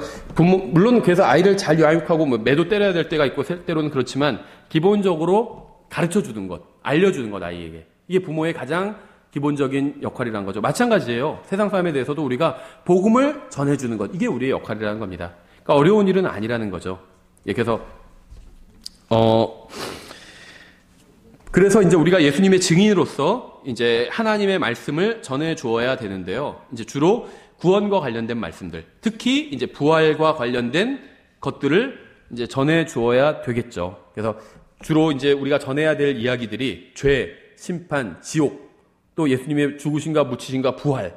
물론 그래서 아이를 잘 양육하고 뭐 매도 때려야 될 때가 있고 때로는 그렇지만 기본적으로 가르쳐 주는 것, 알려주는 것, 아이에게. 이게 부모의 가장 기본적인 역할이라는 거죠. 마찬가지예요. 세상 삶에 대해서도 우리가 복음을 전해주는 것, 이게 우리의 역할이라는 겁니다. 그러니까 어려운 일은 아니라는 거죠. 그래서 이제 우리가 예수님의 증인으로서 이제 하나님의 말씀을 전해 주어야 되는데요. 이제 주로 구원과 관련된 말씀들, 특히 이제 부활과 관련된 것들을 이제 전해 주어야 되겠죠. 그래서 주로 이제 우리가 전해야 될 이야기들이 죄, 심판, 지옥, 또 예수님의 죽으심과 묻히심과 부활,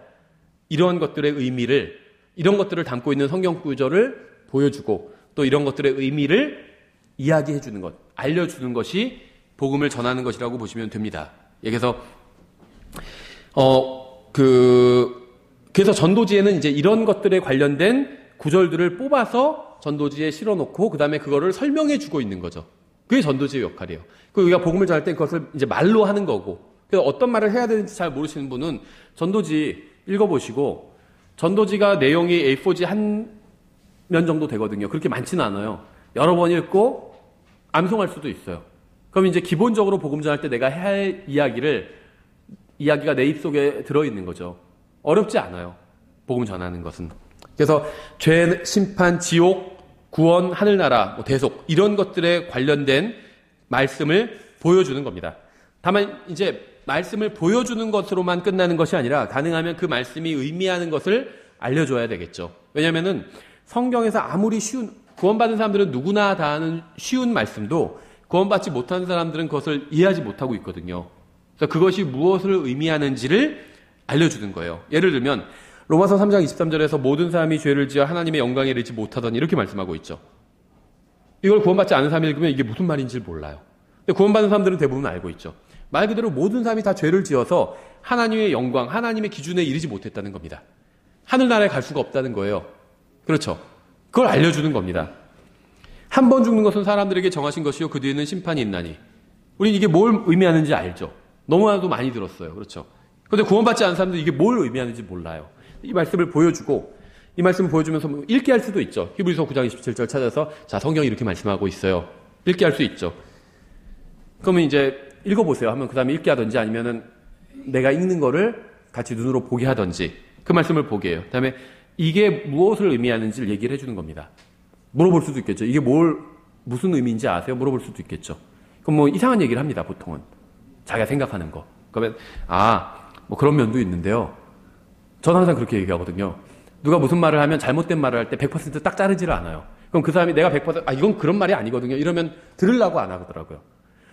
이런 것들의 의미를, 이런 것들을 담고 있는 성경 구절을 보여주고 또 이런 것들의 의미를 이야기해 주는 것, 알려주는 것이 복음을 전하는 것이라고 보시면 됩니다. 그래서 그래서 전도지에는 이제 이런 것들에 관련된 구절들을 뽑아서 전도지에 실어놓고 그 다음에 그거를 설명해 주고 있는 거죠. 그게 전도지의 역할이에요. 그 우리가 복음을 전할 때 그것을 이제 말로 하는 거고, 그래서 어떤 말을 해야 되는지 잘 모르시는 분은 전도지 읽어보시고, 전도지가 내용이 A4지 한 면 정도 되거든요. 그렇게 많지는 않아요. 여러 번 읽고 암송할 수도 있어요. 그럼 이제 기본적으로 복음 전할 때 내가 해야 할 이야기가 내 입속에 들어있는 거죠. 어렵지 않아요. 복음 전하는 것은. 그래서 죄, 심판, 지옥, 구원, 하늘나라, 대속, 이런 것들에 관련된 말씀을 보여주는 겁니다. 다만 이제 말씀을 보여주는 것으로만 끝나는 것이 아니라 가능하면 그 말씀이 의미하는 것을 알려줘야 되겠죠. 왜냐면은 성경에서 아무리 구원받은 사람들은 누구나 다 아는 쉬운 말씀도 구원받지 못한 사람들은 그것을 이해하지 못하고 있거든요. 그래서 그것이 무엇을 의미하는지를 알려주는 거예요. 예를 들면 로마서 3장 23절에서 모든 사람이 죄를 지어 하나님의 영광에 이르지 못하더니 이렇게 말씀하고 있죠. 이걸 구원받지 않은 사람이 읽으면 이게 무슨 말인지 몰라요. 근데 구원받은 사람들은 대부분 알고 있죠. 말 그대로 모든 사람이 다 죄를 지어서 하나님의 영광, 하나님의 기준에 이르지 못했다는 겁니다. 하늘나라에 갈 수가 없다는 거예요. 그렇죠. 그걸 알려주는 겁니다. 한 번 죽는 것은 사람들에게 정하신 것이요 그 뒤에는 심판이 있나니. 우린 이게 뭘 의미하는지 알죠. 너무나도 많이 들었어요. 그렇죠. 그런데 구원받지 않은 사람들은 이게 뭘 의미하는지 몰라요. 이 말씀을 보여주고, 이 말씀을 보여주면서 읽게 할 수도 있죠. 히브리서 9장 27절 찾아서 자, 성경이 이렇게 말씀하고 있어요. 읽게 할 수 있죠. 그러면 이제 읽어보세요 하면 그 다음에 읽게 하든지 아니면은 내가 읽는 거를 같이 눈으로 보게 하든지 그 말씀을 보게 해요. 그 다음에 이게 무엇을 의미하는지를 얘기를 해주는 겁니다. 물어볼 수도 있겠죠. 이게 무슨 의미인지 아세요? 물어볼 수도 있겠죠. 그럼 뭐 이상한 얘기를 합니다, 보통은. 자기가 생각하는 거. 그러면, 뭐 그런 면도 있는데요. 저는 항상 그렇게 얘기하거든요. 누가 무슨 말을 하면 잘못된 말을 할 때 100% 딱 자르지를 않아요. 그럼 그 사람이 내가 100% 이건 그런 말이 아니거든요. 이러면 들으려고 안 하더라고요.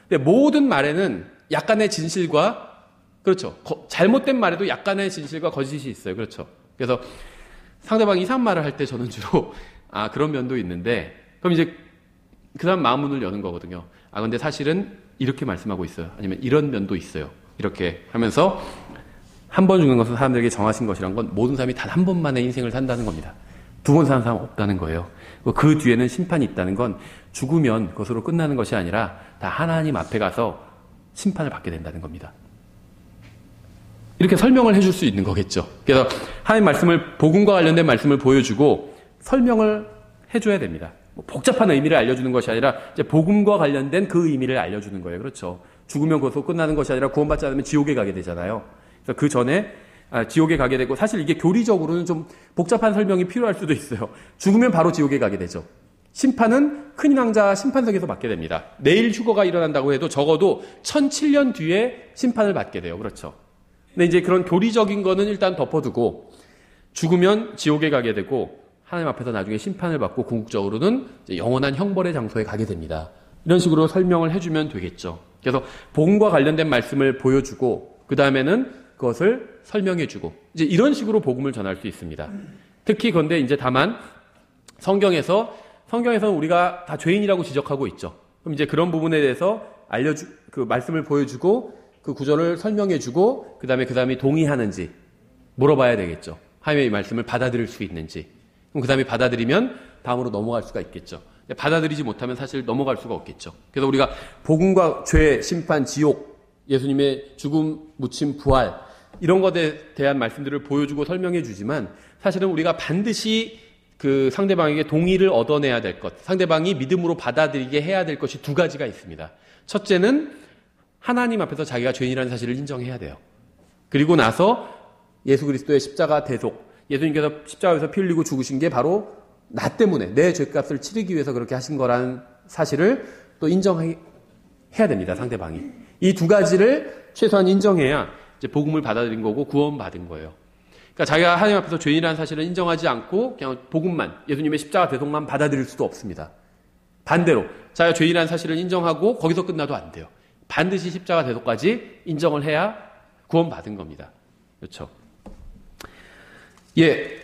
근데 모든 말에는 약간의 진실과, 그렇죠. 잘못된 말에도 약간의 진실과 거짓이 있어요. 그렇죠. 그래서 상대방이 이상한 말을 할 때 저는 주로 그런 면도 있는데, 그럼 이제 그 사람 마음 문을 여는 거거든요. 근데 사실은 이렇게 말씀하고 있어요. 아니면 이런 면도 있어요. 이렇게 하면서 한 번 죽는 것은 사람들에게 정하신 것이란 건 모든 사람이 단 한 번만의 인생을 산다는 겁니다. 두 번 사는 사람 없다는 거예요. 그 뒤에는 심판이 있다는 건 죽으면 그것으로 끝나는 것이 아니라 다 하나님 앞에 가서 심판을 받게 된다는 겁니다. 이렇게 설명을 해줄 수 있는 거겠죠. 그래서 하나님 말씀을, 복음과 관련된 말씀을 보여주고 설명을 해줘야 됩니다. 복잡한 의미를 알려주는 것이 아니라 이제 복음과 관련된 그 의미를 알려주는 거예요. 그렇죠. 죽으면 그것으로 끝나는 것이 아니라 구원받지 않으면 지옥에 가게 되잖아요. 그래서 그 전에 지옥에 가게 되고, 사실 이게 교리적으로는 좀 복잡한 설명이 필요할 수도 있어요. 죽으면 바로 지옥에 가게 되죠. 심판은 큰 왕자 심판석에서 받게 됩니다. 내일 휴거가 일어난다고 해도 적어도 1007년 뒤에 심판을 받게 돼요. 그렇죠. 근데 이제 그런 교리적인 거는 일단 덮어두고, 죽으면 지옥에 가게 되고 하나님 앞에서 나중에 심판을 받고 궁극적으로는 이제 영원한 형벌의 장소에 가게 됩니다. 이런 식으로 설명을 해주면 되겠죠. 그래서 복음과 관련된 말씀을 보여주고 그 다음에는 그것을 설명해주고, 이제 이런 식으로 복음을 전할 수 있습니다. 특히 그런데 이제 다만 성경에서는 우리가 다 죄인이라고 지적하고 있죠. 그럼 이제 그런 부분에 대해서 그 말씀을 보여주고 그 구절을 설명해주고 그 다음에 동의하는지 물어봐야 되겠죠. 하나님의 이 말씀을 받아들일 수 있는지. 그럼 그 다음에 받아들이면 다음으로 넘어갈 수가 있겠죠. 받아들이지 못하면 사실 넘어갈 수가 없겠죠. 그래서 우리가 복음과 죄, 심판, 지옥, 예수님의 죽음, 묻힘, 부활, 이런 것에 대한 말씀들을 보여주고 설명해 주지만 사실은 우리가 반드시 그 상대방에게 동의를 얻어내야 될 것, 상대방이 믿음으로 받아들이게 해야 될 것이 두 가지가 있습니다. 첫째는 하나님 앞에서 자기가 죄인이라는 사실을 인정해야 돼요. 그리고 나서 예수 그리스도의 십자가 대속, 예수님께서 십자가에서 피 흘리고 죽으신 게 바로 나 때문에 내 죄값을 치르기 위해서 그렇게 하신 거라는 사실을 또 인정해야 됩니다. 상대방이. 이 두 가지를 최소한 인정해야 이제 복음을 받아들인 거고 구원받은 거예요. 그러니까 자기가 하나님 앞에서 죄인이라는 사실을 인정하지 않고 그냥 복음만, 예수님의 십자가 대속만 받아들일 수도 없습니다. 반대로 자기가 죄인이라는 사실을 인정하고 거기서 끝나도 안 돼요. 반드시 십자가 대속까지 인정을 해야 구원받은 겁니다. 그렇죠. 예.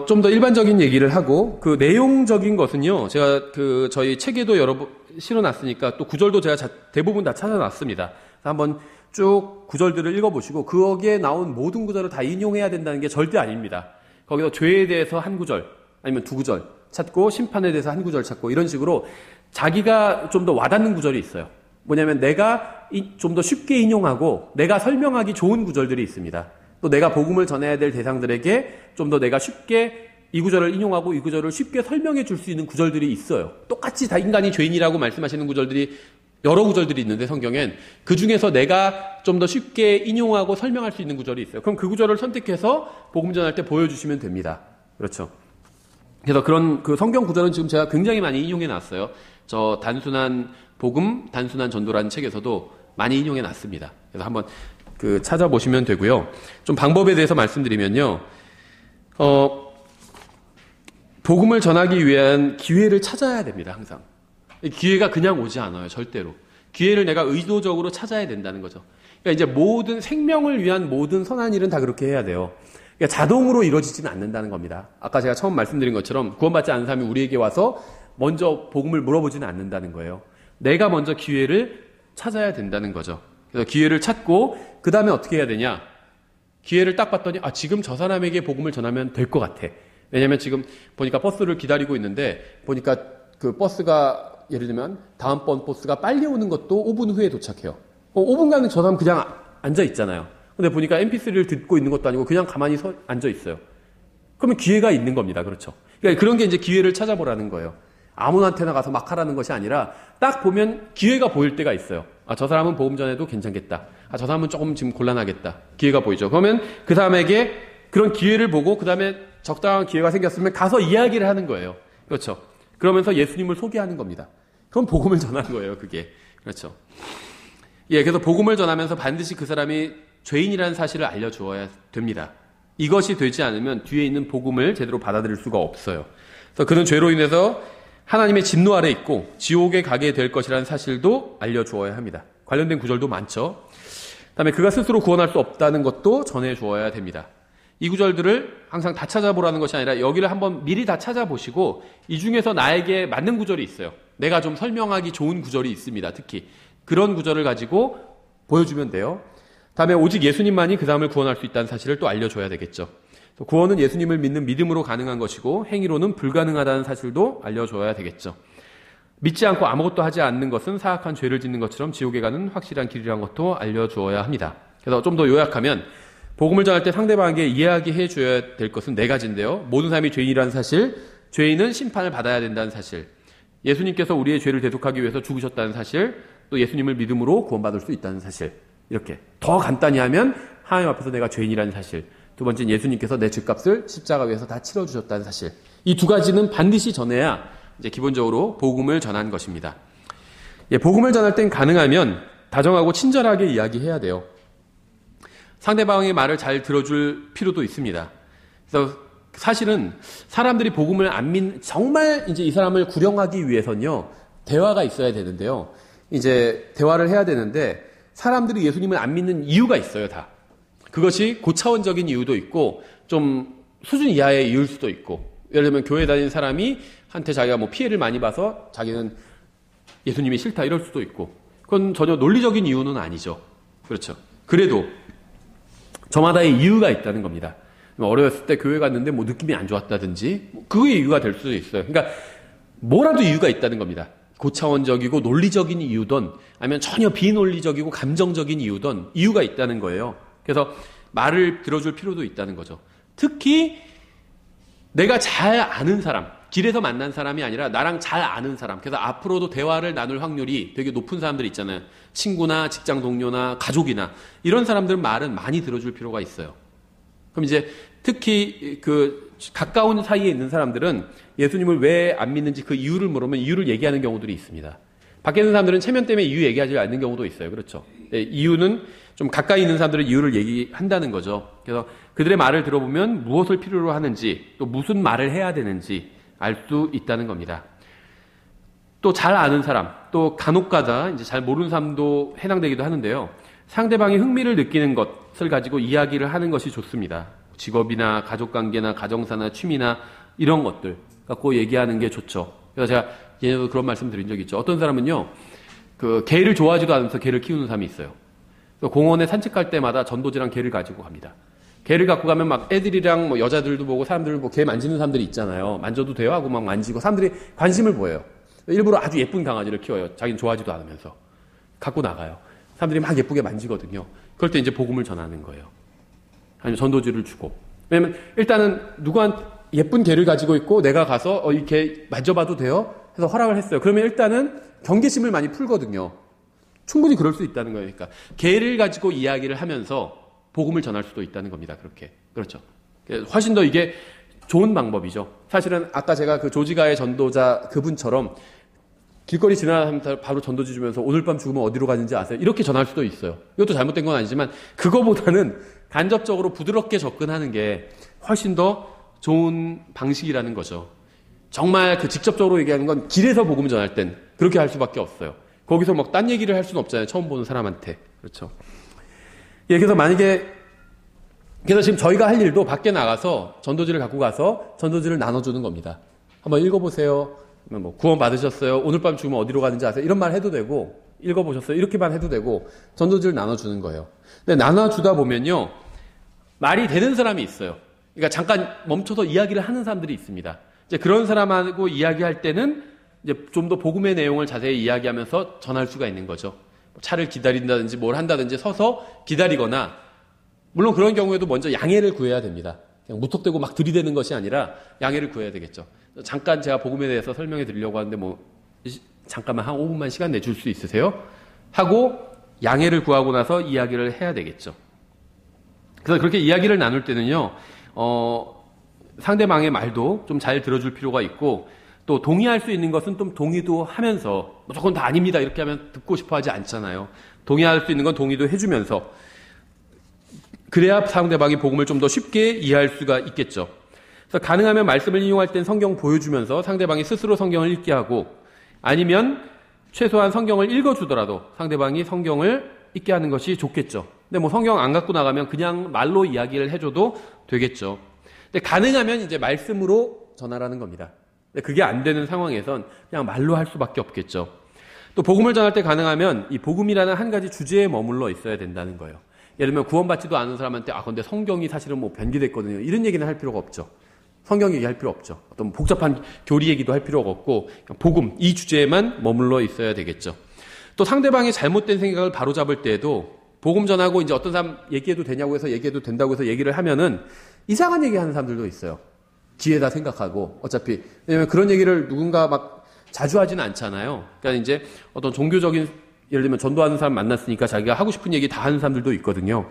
좀 더 일반적인 얘기를 하고, 그 내용적인 것은요, 제가 저희 책에도 여러 번 실어놨으니까 또 구절도 제가 대부분 다 찾아놨습니다. 한번 쭉 구절들을 읽어보시고, 거기에 나온 모든 구절을 다 인용해야 된다는 게 절대 아닙니다. 거기서 죄에 대해서 한 구절, 아니면 두 구절 찾고, 심판에 대해서 한 구절 찾고, 이런 식으로 자기가 좀 더 와닿는 구절이 있어요. 뭐냐면 내가 좀 더 쉽게 인용하고, 내가 설명하기 좋은 구절들이 있습니다. 또 내가 복음을 전해야 될 대상들에게 좀 더 내가 쉽게 이 구절을 인용하고 이 구절을 쉽게 설명해 줄 수 있는 구절들이 있어요. 똑같이 다 인간이 죄인이라고 말씀하시는 구절들이 여러 구절들이 있는데 성경엔 그 중에서 내가 좀 더 쉽게 인용하고 설명할 수 있는 구절이 있어요. 그럼 그 구절을 선택해서 복음 전할 때 보여주시면 됩니다. 그렇죠. 그래서 그런 그 성경 구절은 지금 제가 굉장히 많이 인용해 놨어요. 저 단순한 복음, 단순한 전도라는 책에서도 많이 인용해 놨습니다. 그래서 한번 찾아보시면 되고요. 좀 방법에 대해서 말씀드리면요. 복음을 전하기 위한 기회를 찾아야 됩니다, 항상. 기회가 그냥 오지 않아요, 절대로. 기회를 내가 의도적으로 찾아야 된다는 거죠. 그러니까 이제 모든 생명을 위한 모든 선한 일은 다 그렇게 해야 돼요. 그러니까 자동으로 이루어지지는 않는다는 겁니다. 아까 제가 처음 말씀드린 것처럼 구원받지 않은 사람이 우리에게 와서 먼저 복음을 물어보지는 않는다는 거예요. 내가 먼저 기회를 찾아야 된다는 거죠. 그래서 기회를 찾고 그 다음에 어떻게 해야 되냐? 기회를 딱 봤더니 지금 저 사람에게 복음을 전하면 될 것 같아. 왜냐하면 지금 보니까 버스를 기다리고 있는데 보니까 그 버스가 예를 들면 다음번 버스가 빨리 오는 것도 5분 후에 도착해요. 5분간은 저 사람 그냥 앉아 있잖아요. 근데 보니까 MP3를 듣고 있는 것도 아니고 그냥 가만히 앉아 있어요. 그러면 기회가 있는 겁니다. 그렇죠. 그러니까 그런 게 이제 기회를 찾아보라는 거예요. 아무한테나 가서 막 하라는 것이 아니라 딱 보면 기회가 보일 때가 있어요. 저 사람은 복음 전해도 괜찮겠다. 저 사람은 조금 지금 곤란하겠다. 기회가 보이죠. 그러면 그 사람에게 그런 기회를 보고 그 다음에 적당한 기회가 생겼으면 가서 이야기를 하는 거예요. 그렇죠. 그러면서 예수님을 소개하는 겁니다. 그럼 복음을 전하는 거예요. 그게. 그렇죠. 예, 그래서 복음을 전하면서 반드시 그 사람이 죄인이라는 사실을 알려주어야 됩니다. 이것이 되지 않으면 뒤에 있는 복음을 제대로 받아들일 수가 없어요. 그래서 그는 죄로 인해서 하나님의 진노 아래 있고 지옥에 가게 될 것이라는 사실도 알려주어야 합니다. 관련된 구절도 많죠. 그다음에 그가 스스로 구원할 수 없다는 것도 전해주어야 됩니다. 이 구절들을 항상 다 찾아보라는 것이 아니라 여기를 한번 미리 다 찾아보시고 이 중에서 나에게 맞는 구절이 있어요. 내가 좀 설명하기 좋은 구절이 있습니다. 특히 그런 구절을 가지고 보여주면 돼요. 다음에 오직 예수님만이 그 사람을 구원할 수 있다는 사실을 또 알려줘야 되겠죠. 구원은 예수님을 믿는 믿음으로 가능한 것이고 행위로는 불가능하다는 사실도 알려줘야 되겠죠. 믿지 않고 아무것도 하지 않는 것은 사악한 죄를 짓는 것처럼 지옥에 가는 확실한 길이라는 것도 알려주어야 합니다. 그래서 좀 더 요약하면 복음을 전할 때 상대방에게 이야기해 줘야 될 것은 네 가지인데요. 모든 사람이 죄인이라는 사실, 죄인은 심판을 받아야 된다는 사실, 예수님께서 우리의 죄를 대속하기 위해서 죽으셨다는 사실, 또 예수님을 믿음으로 구원받을 수 있다는 사실. 이렇게 더 간단히 하면 하나님 앞에서 내가 죄인이라는 사실, 두 번째는 예수님께서 내 죄값을 십자가 위에서 다 치러주셨다는 사실. 이 두 가지는 반드시 전해야 이제 기본적으로 복음을 전한 것입니다. 복음을 전할 땐 가능하면 다정하고 친절하게 이야기해야 돼요. 상대방의 말을 잘 들어줄 필요도 있습니다. 그래서 사실은 사람들이 복음을 정말 이제 이 사람을 구령하기 위해서는요, 대화가 있어야 되는데요. 이제 대화를 해야 되는데 사람들이 예수님을 안 믿는 이유가 있어요, 다. 그것이 고차원적인 이유도 있고 좀 수준 이하의 이유일 수도 있고, 예를 들면 교회 다니는 사람이 한테 자기가 뭐 피해를 많이 봐서 자기는 예수님이 싫다 이럴 수도 있고, 그건 전혀 논리적인 이유는 아니죠. 그렇죠. 그래도 저마다의 이유가 있다는 겁니다. 어렸을 때 교회 갔는데 뭐 느낌이 안 좋았다든지, 그게 이유가 될 수도 있어요. 그러니까 뭐라도 이유가 있다는 겁니다. 고차원적이고 논리적인 이유든 아니면 전혀 비논리적이고 감정적인 이유든 이유가 있다는 거예요. 그래서 말을 들어줄 필요도 있다는 거죠. 특히 내가 잘 아는 사람, 길에서 만난 사람이 아니라 나랑 잘 아는 사람, 그래서 앞으로도 대화를 나눌 확률이 되게 높은 사람들 있잖아요. 친구나 직장 동료나 가족이나 이런 사람들 말은 많이 들어줄 필요가 있어요. 그럼 이제 특히 그 가까운 사이에 있는 사람들은 예수님을 왜 안 믿는지 그 이유를 물으면 이유를 얘기하는 경우들이 있습니다. 밖에 있는 사람들은 체면 때문에 이유 얘기하지 않는 경우도 있어요. 그렇죠. 이유는 좀 가까이 있는 사람들은 이유를 얘기한다는 거죠. 그래서 그들의 말을 들어보면 무엇을 필요로 하는지, 또 무슨 말을 해야 되는지 알 수 있다는 겁니다. 또 잘 아는 사람, 또 간혹가다 이제 잘 모르는 사람도 해당되기도 하는데요. 상대방이 흥미를 느끼는 것을 가지고 이야기를 하는 것이 좋습니다. 직업이나 가족관계나 가정사나 취미나 이런 것들 갖고 얘기하는 게 좋죠. 그래서 제가 예전에도 그런 말씀 드린 적이 있죠. 어떤 사람은요, 그 개를 좋아하지도 않으면서 개를 키우는 사람이 있어요. 공원에 산책할 때마다 전도지랑 개를 가지고 갑니다. 개를 갖고 가면 막 애들이랑 뭐 여자들도 보고 사람들 뭐 개 만지는 사람들이 있잖아요. 만져도 돼요 하고 막 만지고 사람들이 관심을 보여요. 일부러 아주 예쁜 강아지를 키워요. 자기는 좋아하지도 않으면서 갖고 나가요. 사람들이 막 예쁘게 만지거든요. 그럴 때 이제 복음을 전하는 거예요. 아니면 전도지를 주고. 왜냐면 일단은 누구한테 예쁜 개를 가지고 있고 내가 가서 이 개 만져봐도 돼요? 해서 허락을 했어요. 그러면 일단은 경계심을 많이 풀거든요. 충분히 그럴 수 있다는 거예요. 그러니까 개를 가지고 이야기를 하면서 복음을 전할 수도 있다는 겁니다. 그렇게. 그렇죠. 훨씬 더 이게 좋은 방법이죠. 사실은 아까 제가 그 조지가의 전도자 그분처럼 길거리 지나가면 바로 전도지 주면서 오늘 밤 죽으면 어디로 가는지 아세요? 이렇게 전할 수도 있어요. 이것도 잘못된 건 아니지만 그거보다는 간접적으로 부드럽게 접근하는 게 훨씬 더 좋은 방식이라는 거죠. 정말 그 직접적으로 얘기하는 건 길에서 복음 전할 땐 그렇게 할 수밖에 없어요. 거기서 막 딴 얘기를 할 수는 없잖아요. 처음 보는 사람한테. 그렇죠. 예, 그래서 그래서 지금 저희가 할 일도 밖에 나가서 전도지를 갖고 가서 전도지를 나눠주는 겁니다. 한번 읽어보세요. 뭐 구원 받으셨어요? 오늘 밤 죽으면 어디로 가는지 아세요? 이런 말 해도 되고, 읽어보셨어요? 이렇게만 해도 되고, 전도지를 나눠주는 거예요. 근데 나눠주다 보면요, 말이 되는 사람이 있어요. 그러니까 잠깐 멈춰서 이야기를 하는 사람들이 있습니다. 이제 그런 사람하고 이야기할 때는 이제 좀 더 복음의 내용을 자세히 이야기하면서 전할 수가 있는 거죠. 차를 기다린다든지 뭘 한다든지 서서 기다리거나, 물론 그런 경우에도 먼저 양해를 구해야 됩니다. 그냥 무턱대고 막 들이대는 것이 아니라 양해를 구해야 되겠죠. 잠깐 제가 복음에 대해서 설명해 드리려고 하는데 잠깐만 한 5분만 시간 내줄 수 있으세요? 하고 양해를 구하고 나서 이야기를 해야 되겠죠. 그래서 그렇게 이야기를 나눌 때는요, 상대방의 말도 좀 잘 들어줄 필요가 있고, 또 동의할 수 있는 것은 좀 동의도 하면서, 무조건 다 아닙니다 이렇게 하면 듣고 싶어 하지 않잖아요. 동의할 수 있는 건 동의도 해주면서, 그래야 상대방이 복음을 좀 더 쉽게 이해할 수가 있겠죠. 그래서 가능하면 말씀을 인용할 땐 성경 보여주면서 상대방이 스스로 성경을 읽게 하고, 아니면 최소한 성경을 읽어주더라도 상대방이 성경을 읽게 하는 것이 좋겠죠. 근데 뭐 성경 안 갖고 나가면 그냥 말로 이야기를 해줘도 되겠죠. 근데 가능하면 이제 말씀으로 전하라는 겁니다. 근데 그게 안 되는 상황에선 그냥 말로 할 수밖에 없겠죠. 또 복음을 전할 때 가능하면 이 복음이라는 한 가지 주제에 머물러 있어야 된다는 거예요. 예를 들면 구원받지도 않은 사람한테 근데 성경이 사실은 뭐 변기됐거든요. 이런 얘기는 할 필요가 없죠. 성경 얘기할 필요 없죠. 어떤 복잡한 교리 얘기도 할 필요가 없고 복음 이 주제에만 머물러 있어야 되겠죠. 또 상대방의 잘못된 생각을 바로잡을 때에도 복음 전하고 이제 어떤 사람 얘기해도 되냐고 해서 얘기해도 된다고 해서 얘기를 하면은 이상한 얘기 하는 사람들도 있어요. 뒤에다 생각하고. 어차피. 왜냐면 그런 얘기를 누군가 막 자주 하지는 않잖아요. 그러니까 이제 어떤 종교적인, 예를 들면 전도하는 사람 만났으니까 자기가 하고 싶은 얘기 다 하는 사람들도 있거든요.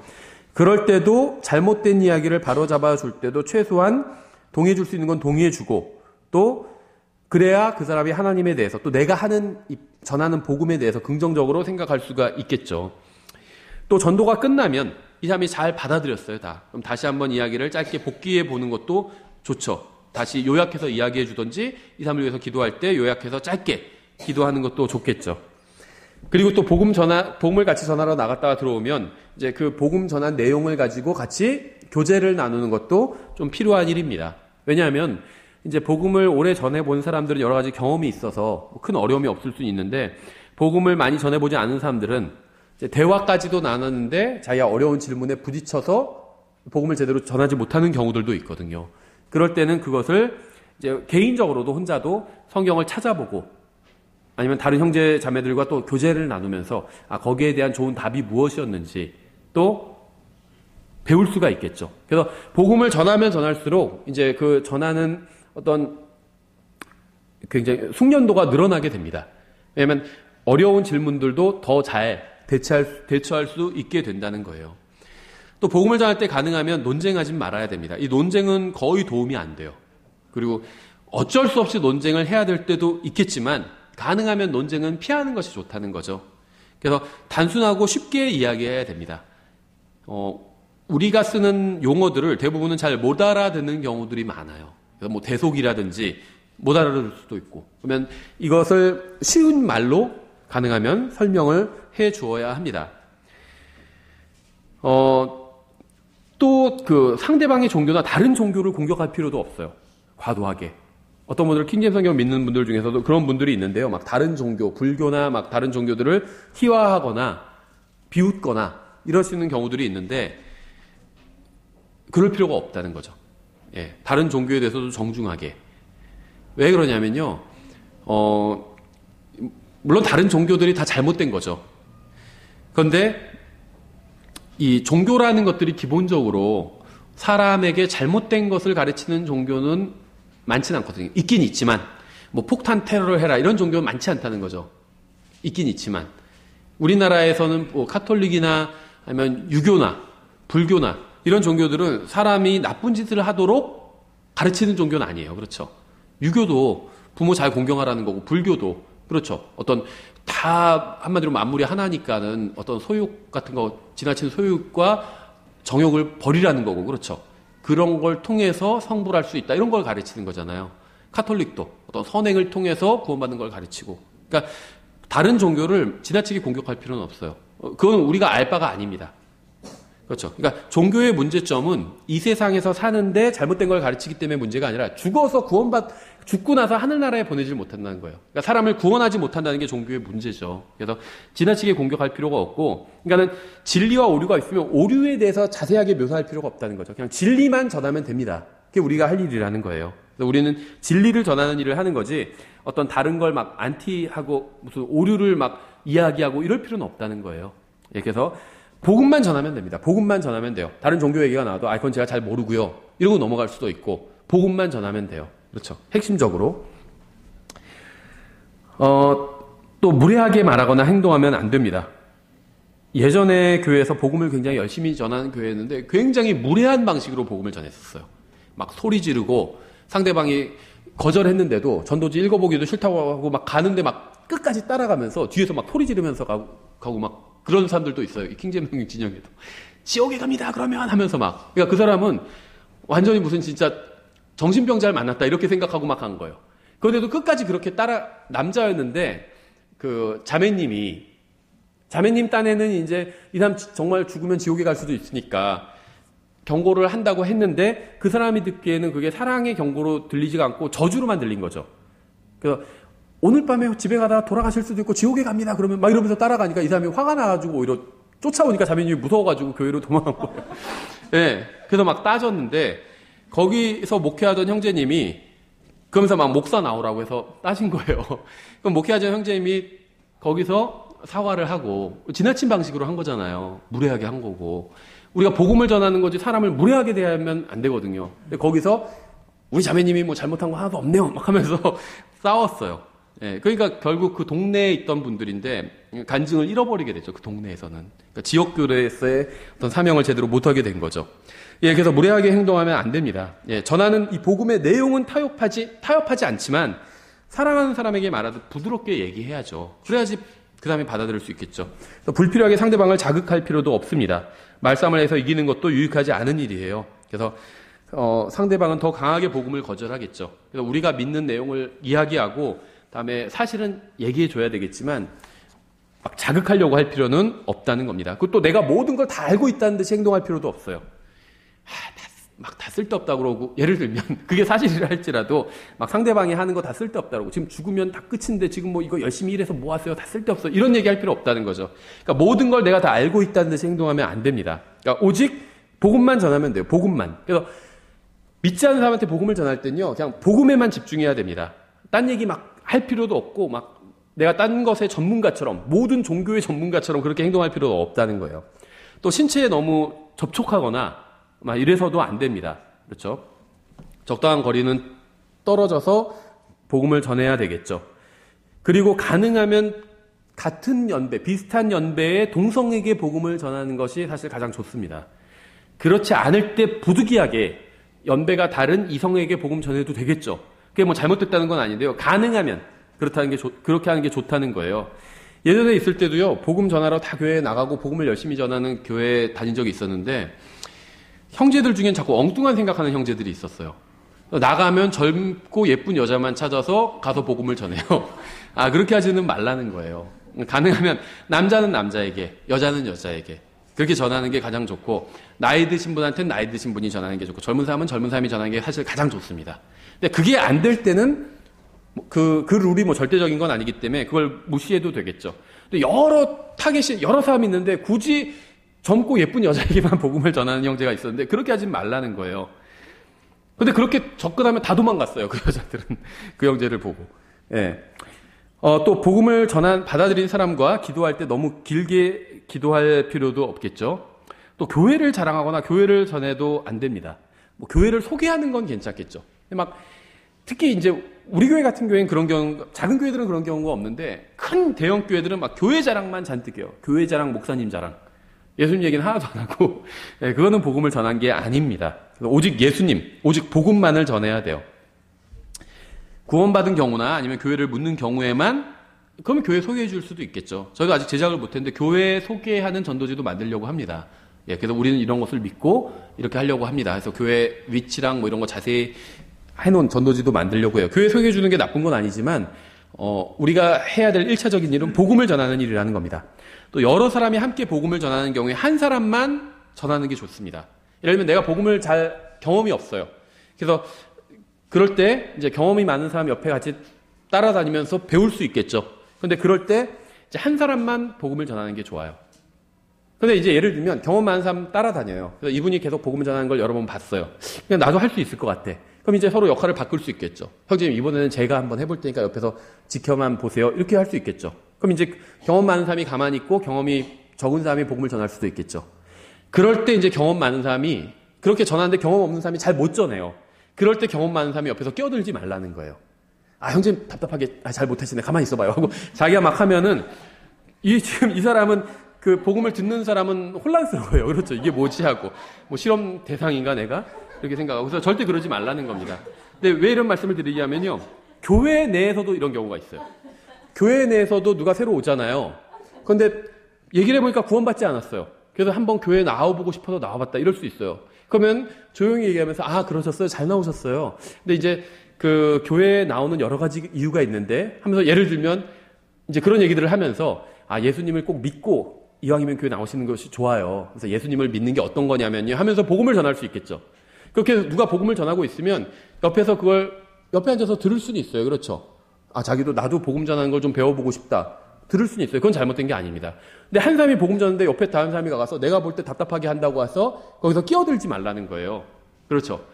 그럴 때도 잘못된 이야기를 바로잡아 줄 때도 최소한 동의해 줄 수 있는 건 동의해 주고, 또 그래야 그 사람이 하나님에 대해서, 또 내가 전하는 복음에 대해서 긍정적으로 생각할 수가 있겠죠. 또 전도가 끝나면 이 사람이 잘 받아들였어요, 다. 그럼 다시 한번 이야기를 짧게 복기해 보는 것도 좋죠. 다시 요약해서 이야기해 주든지, 이 사람을 위해서 기도할 때 요약해서 짧게 기도하는 것도 좋겠죠. 그리고 또 복음을 같이 전하러 나갔다가 들어오면 이제 그 복음 전한 내용을 가지고 같이 교제를 나누는 것도 좀 필요한 일입니다. 왜냐하면 이제 복음을 오래 전해본 사람들은 여러 가지 경험이 있어서 큰 어려움이 없을 수는 있는데, 복음을 많이 전해보지 않은 사람들은 이제 대화까지도 나눴는데 자기가 어려운 질문에 부딪혀서 복음을 제대로 전하지 못하는 경우들도 있거든요. 그럴 때는 그것을 이제 개인적으로도 혼자도 성경을 찾아보고, 아니면 다른 형제 자매들과 또 교제를 나누면서 거기에 대한 좋은 답이 무엇이었는지 또 배울 수가 있겠죠. 그래서 복음을 전하면 전할수록 이제 그 전하는 어떤 굉장히 숙련도가 늘어나게 됩니다. 왜냐하면 어려운 질문들도 더 잘 대처할 수 있게 된다는 거예요. 또 복음을 전할 때 가능하면 논쟁하지 말아야 됩니다. 이 논쟁은 거의 도움이 안 돼요. 그리고 어쩔 수 없이 논쟁을 해야 될 때도 있겠지만 가능하면 논쟁은 피하는 것이 좋다는 거죠. 그래서 단순하고 쉽게 이야기해야 됩니다. 우리가 쓰는 용어들을 대부분은 잘 못 알아듣는 경우들이 많아요. 그래서 뭐 대속이라든지 못 알아들을 수도 있고, 그러면 이것을 쉬운 말로 가능하면 설명을 해 주어야 합니다. 또 그 상대방의 종교나 다른 종교를 공격할 필요도 없어요. 과도하게. 어떤 분들 킹제임스 성경 믿는 분들 중에서도 그런 분들이 있는데요. 막 다른 종교, 불교나 막 다른 종교들을 희화하거나 비웃거나 이럴 수 있는 경우들이 있는데, 그럴 필요가 없다는 거죠. 예, 다른 종교에 대해서도 정중하게. 왜 그러냐면요. 물론 다른 종교들이 다 잘못된 거죠. 그런데 이 종교라는 것들이 기본적으로 사람에게 잘못된 것을 가르치는 종교는 많지는 않거든요. 있긴 있지만, 뭐 폭탄 테러를 해라 이런 종교는 많지 않다는 거죠. 있긴 있지만, 우리나라에서는 뭐 카톨릭이나 아니면 유교나 불교나 이런 종교들은 사람이 나쁜 짓을 하도록 가르치는 종교는 아니에요. 그렇죠. 유교도 부모 잘 공경하라는 거고, 불교도 그렇죠. 어떤 다 한마디로 만물이 하나니까는 어떤 소욕 같은 거, 지나친 소욕과 정욕을 버리라는 거고, 그렇죠. 그런 걸 통해서 성불할 수 있다, 이런 걸 가르치는 거잖아요. 카톨릭도 어떤 선행을 통해서 구원받는 걸 가르치고. 그러니까 다른 종교를 지나치게 공격할 필요는 없어요. 그건 우리가 알 바가 아닙니다. 그렇죠. 그러니까 종교의 문제점은 이 세상에서 사는데 잘못된 걸 가르치기 때문에 문제가 아니라 죽고 나서 하늘나라에 보내질 못한다는 거예요. 그러니까 사람을 구원하지 못한다는 게 종교의 문제죠. 그래서 지나치게 공격할 필요가 없고, 그러니까는 진리와 오류가 있으면 오류에 대해서 자세하게 묘사할 필요가 없다는 거죠. 그냥 진리만 전하면 됩니다. 그게 우리가 할 일이라는 거예요. 그래서 우리는 진리를 전하는 일을 하는 거지, 어떤 다른 걸 막 안티하고 무슨 오류를 막 이야기하고 이럴 필요는 없다는 거예요. 예, 그래서 복음만 전하면 됩니다. 복음만 전하면 돼요. 다른 종교 얘기가 나와도 그건 제가 잘 모르고요, 이러고 넘어갈 수도 있고, 복음만 전하면 돼요. 그렇죠. 핵심적으로. 또 무례하게 말하거나 행동하면 안 됩니다. 예전에 교회에서 복음을 굉장히 열심히 전하는 교회였는데 굉장히 무례한 방식으로 복음을 전했었어요. 막 소리 지르고, 상대방이 거절했는데도 전도지 읽어보기도 싫다고 하고 막 가는데 막 끝까지 따라가면서 뒤에서 막 소리 지르면서 가고 막 그런 사람들도 있어요. 이 킹제임스 진영에도. 지옥에 갑니다 그러면 하면서 막. 그러니까 그 사람은 완전히 무슨 진짜 정신병자를 만났다 이렇게 생각하고 막 한 거예요. 그런데도 끝까지 그렇게 남자였는데, 그 자매님 딴에는 이제 이 사람 정말 죽으면 지옥에 갈 수도 있으니까 경고를 한다고 했는데, 그 사람이 듣기에는 그게 사랑의 경고로 들리지가 않고 저주로만 들린 거죠. 그래서 오늘 밤에 집에 가다가 돌아가실 수도 있고 지옥에 갑니다 그러면 막 이러면서 따라가니까 이 사람이 화가 나가지고 오히려 쫓아오니까 자매님이 무서워가지고 교회로 도망간 거예요. 네, 그래서 막 따졌는데, 거기서 목회하던 형제님이 그러면서 막 목사 나오라고 해서 따진 거예요. 그럼 목회하던 형제님이 거기서 사과를 하고 지나친 방식으로 한 거잖아요. 무례하게 한 거고. 우리가 복음을 전하는 거지 사람을 무례하게 대하면 안 되거든요. 근데 거기서 우리 자매님이 뭐 잘못한 거 하나도 없네요. 막 하면서 싸웠어요. 예, 그러니까 결국 그 동네에 있던 분들인데 간증을 잃어버리게 됐죠. 그 동네에서는. 그러니까 지역교회에서의 어떤 사명을 제대로 못하게 된 거죠. 예, 그래서 무례하게 행동하면 안 됩니다. 예, 전하는 이 복음의 내용은 타협하지 않지만 사랑하는 사람에게 말하듯 부드럽게 얘기해야죠. 그래야지 그 다음에 받아들일 수 있겠죠. 불필요하게 상대방을 자극할 필요도 없습니다. 말싸움을 해서 이기는 것도 유익하지 않은 일이에요. 그래서 상대방은 더 강하게 복음을 거절하겠죠. 그래서 우리가 믿는 내용을 이야기하고 다음에 사실은 얘기해 줘야 되겠지만 막 자극하려고 할 필요는 없다는 겁니다. 그리고 또 내가 모든 걸 다 알고 있다는 듯이 행동할 필요도 없어요. 다 쓸데없다 그러고, 예를 들면, 그게 사실이라 할지라도, 막 상대방이 하는 거 다 쓸데없다 그러고, 지금 죽으면 다 끝인데, 지금 뭐 이거 열심히 일해서 뭐 하세요? 다 쓸데없어. 이런 얘기 할 필요 없다는 거죠. 그러니까 모든 걸 내가 다 알고 있다는 듯이 행동하면 안 됩니다. 그러니까 오직 복음만 전하면 돼요. 복음만. 그래서 믿지 않는 사람한테 복음을 전할 땐요, 그냥 복음에만 집중해야 됩니다. 딴 얘기 막 할 필요도 없고, 막 내가 딴 것의 전문가처럼, 모든 종교의 전문가처럼 그렇게 행동할 필요도 없다는 거예요. 또 신체에 너무 접촉하거나, 막 이래서도 안 됩니다. 그렇죠? 적당한 거리는 떨어져서 복음을 전해야 되겠죠. 그리고 가능하면 같은 연배, 비슷한 연배의 동성에게 복음을 전하는 것이 사실 가장 좋습니다. 그렇지 않을 때 부득이하게 연배가 다른 이성에게 복음 전해도 되겠죠. 그게 뭐 잘못됐다는 건 아닌데요. 가능하면 그렇게 하는 게 좋다는 거예요. 예전에 있을 때도요, 복음 전하러 다 교회에 나가고 복음을 열심히 전하는 교회에 다닌 적이 있었는데, 형제들 중엔 자꾸 엉뚱한 생각하는 형제들이 있었어요. 나가면 젊고 예쁜 여자만 찾아서 가서 복음을 전해요. 그렇게 하지는 말라는 거예요. 가능하면 남자는 남자에게, 여자는 여자에게 그렇게 전하는 게 가장 좋고, 나이 드신 분한테는 나이 드신 분이 전하는 게 좋고, 젊은 사람은 젊은 사람이 전하는 게 사실 가장 좋습니다. 근데 그게 안 될 때는 그 룰이 뭐 절대적인 건 아니기 때문에 그걸 무시해도 되겠죠. 또 여러 사람이 있는데 굳이 젊고 예쁜 여자에게만 복음을 전하는 형제가 있었는데 그렇게 하지 말라는 거예요. 근데 그렇게 접근하면 다 도망갔어요. 그 여자들은 그 형제를 보고. 예. 또 복음을 받아들인 사람과 기도할 때 너무 길게 기도할 필요도 없겠죠. 또 교회를 자랑하거나 교회를 전해도 안 됩니다. 뭐 교회를 소개하는 건 괜찮겠죠. 특히 이제 우리 교회 같은 경우에는 그런 경우, 작은 교회들은 그런 경우가 없는데 큰 대형 교회들은 막 교회 자랑만 잔뜩 해요. 교회 자랑, 목사님 자랑. 예수님 얘기는 하나도 안 하고, 그거는 복음을 전한 게 아닙니다. 오직 예수님, 오직 복음만을 전해야 돼요. 구원받은 경우나 아니면 교회를 묻는 경우에만, 그러면 교회 소개해 줄 수도 있겠죠. 저희가 아직 제작을 못했는데 교회 소개하는 전도지도 만들려고 합니다. 그래서 우리는 이런 것을 믿고 이렇게 하려고 합니다. 그래서 교회 위치랑 뭐 이런 거 자세히 해놓은 전도지도 만들려고 해요. 교회 소개해 주는 게 나쁜 건 아니지만, 우리가 해야 될 1차적인 일은 복음을 전하는 일이라는 겁니다. 또 여러 사람이 함께 복음을 전하는 경우에 한 사람만 전하는 게 좋습니다. 예를 들면 내가 복음을 경험이 없어요. 그래서 그럴 때 이제 경험이 많은 사람 옆에 같이 따라다니면서 배울 수 있겠죠. 근데 그럴 때 이제 한 사람만 복음을 전하는 게 좋아요. 근데 이제 예를 들면 경험 많은 사람 따라다녀요. 그래서 이분이 계속 복음을 전하는 걸 여러 번 봤어요. 그냥 나도 할 수 있을 것 같아. 그럼 이제 서로 역할을 바꿀 수 있겠죠. 형제님, 이번에는 제가 한번 해볼 테니까 옆에서 지켜만 보세요. 이렇게 할 수 있겠죠. 그럼 이제 경험 많은 사람이 가만히 있고 경험이 적은 사람이 복음을 전할 수도 있겠죠. 그럴 때 이제 경험 많은 사람이 그렇게 전하는데 경험 없는 사람이 잘 못 전해요. 그럴 때 경험 많은 사람이 옆에서 끼어들지 말라는 거예요. 형제님 답답하게 잘 못하시네. 가만히 있어봐요. 하고 자기가 막 하면은 지금 이 사람은 그 복음을 듣는 사람은 혼란스러워요. 그렇죠. 이게 뭐지 하고 뭐 실험 대상인가 내가? 이렇게 생각하고. 그래서 절대 그러지 말라는 겁니다. 근데 왜 이런 말씀을 드리냐면요. 교회 내에서도 이런 경우가 있어요. 교회 내에서도 누가 새로 오잖아요. 그런데 얘기를 해보니까 구원받지 않았어요. 그래서 한번 교회에 나와보고 싶어서 나와봤다. 이럴 수 있어요. 그러면 조용히 얘기하면서 그러셨어요? 잘 나오셨어요. 근데 이제 그 교회에 나오는 여러 가지 이유가 있는데 하면서 예를 들면 이제 그런 얘기들을 하면서 예수님을 꼭 믿고 이왕이면 교회 나오시는 것이 좋아요. 그래서 예수님을 믿는 게 어떤 거냐면요 하면서 복음을 전할 수 있겠죠. 그렇게 해서 누가 복음을 전하고 있으면 옆에서 그걸 옆에 앉아서 들을 수는 있어요. 그렇죠. 자기도 나도 복음 전하는 걸 좀 배워보고 싶다. 들을 수는 있어요. 그건 잘못된 게 아닙니다. 근데 한 사람이 복음 전하는데 옆에 다른 사람이 가서 내가 볼 때 답답하게 한다고 와서 거기서 끼어들지 말라는 거예요. 그렇죠.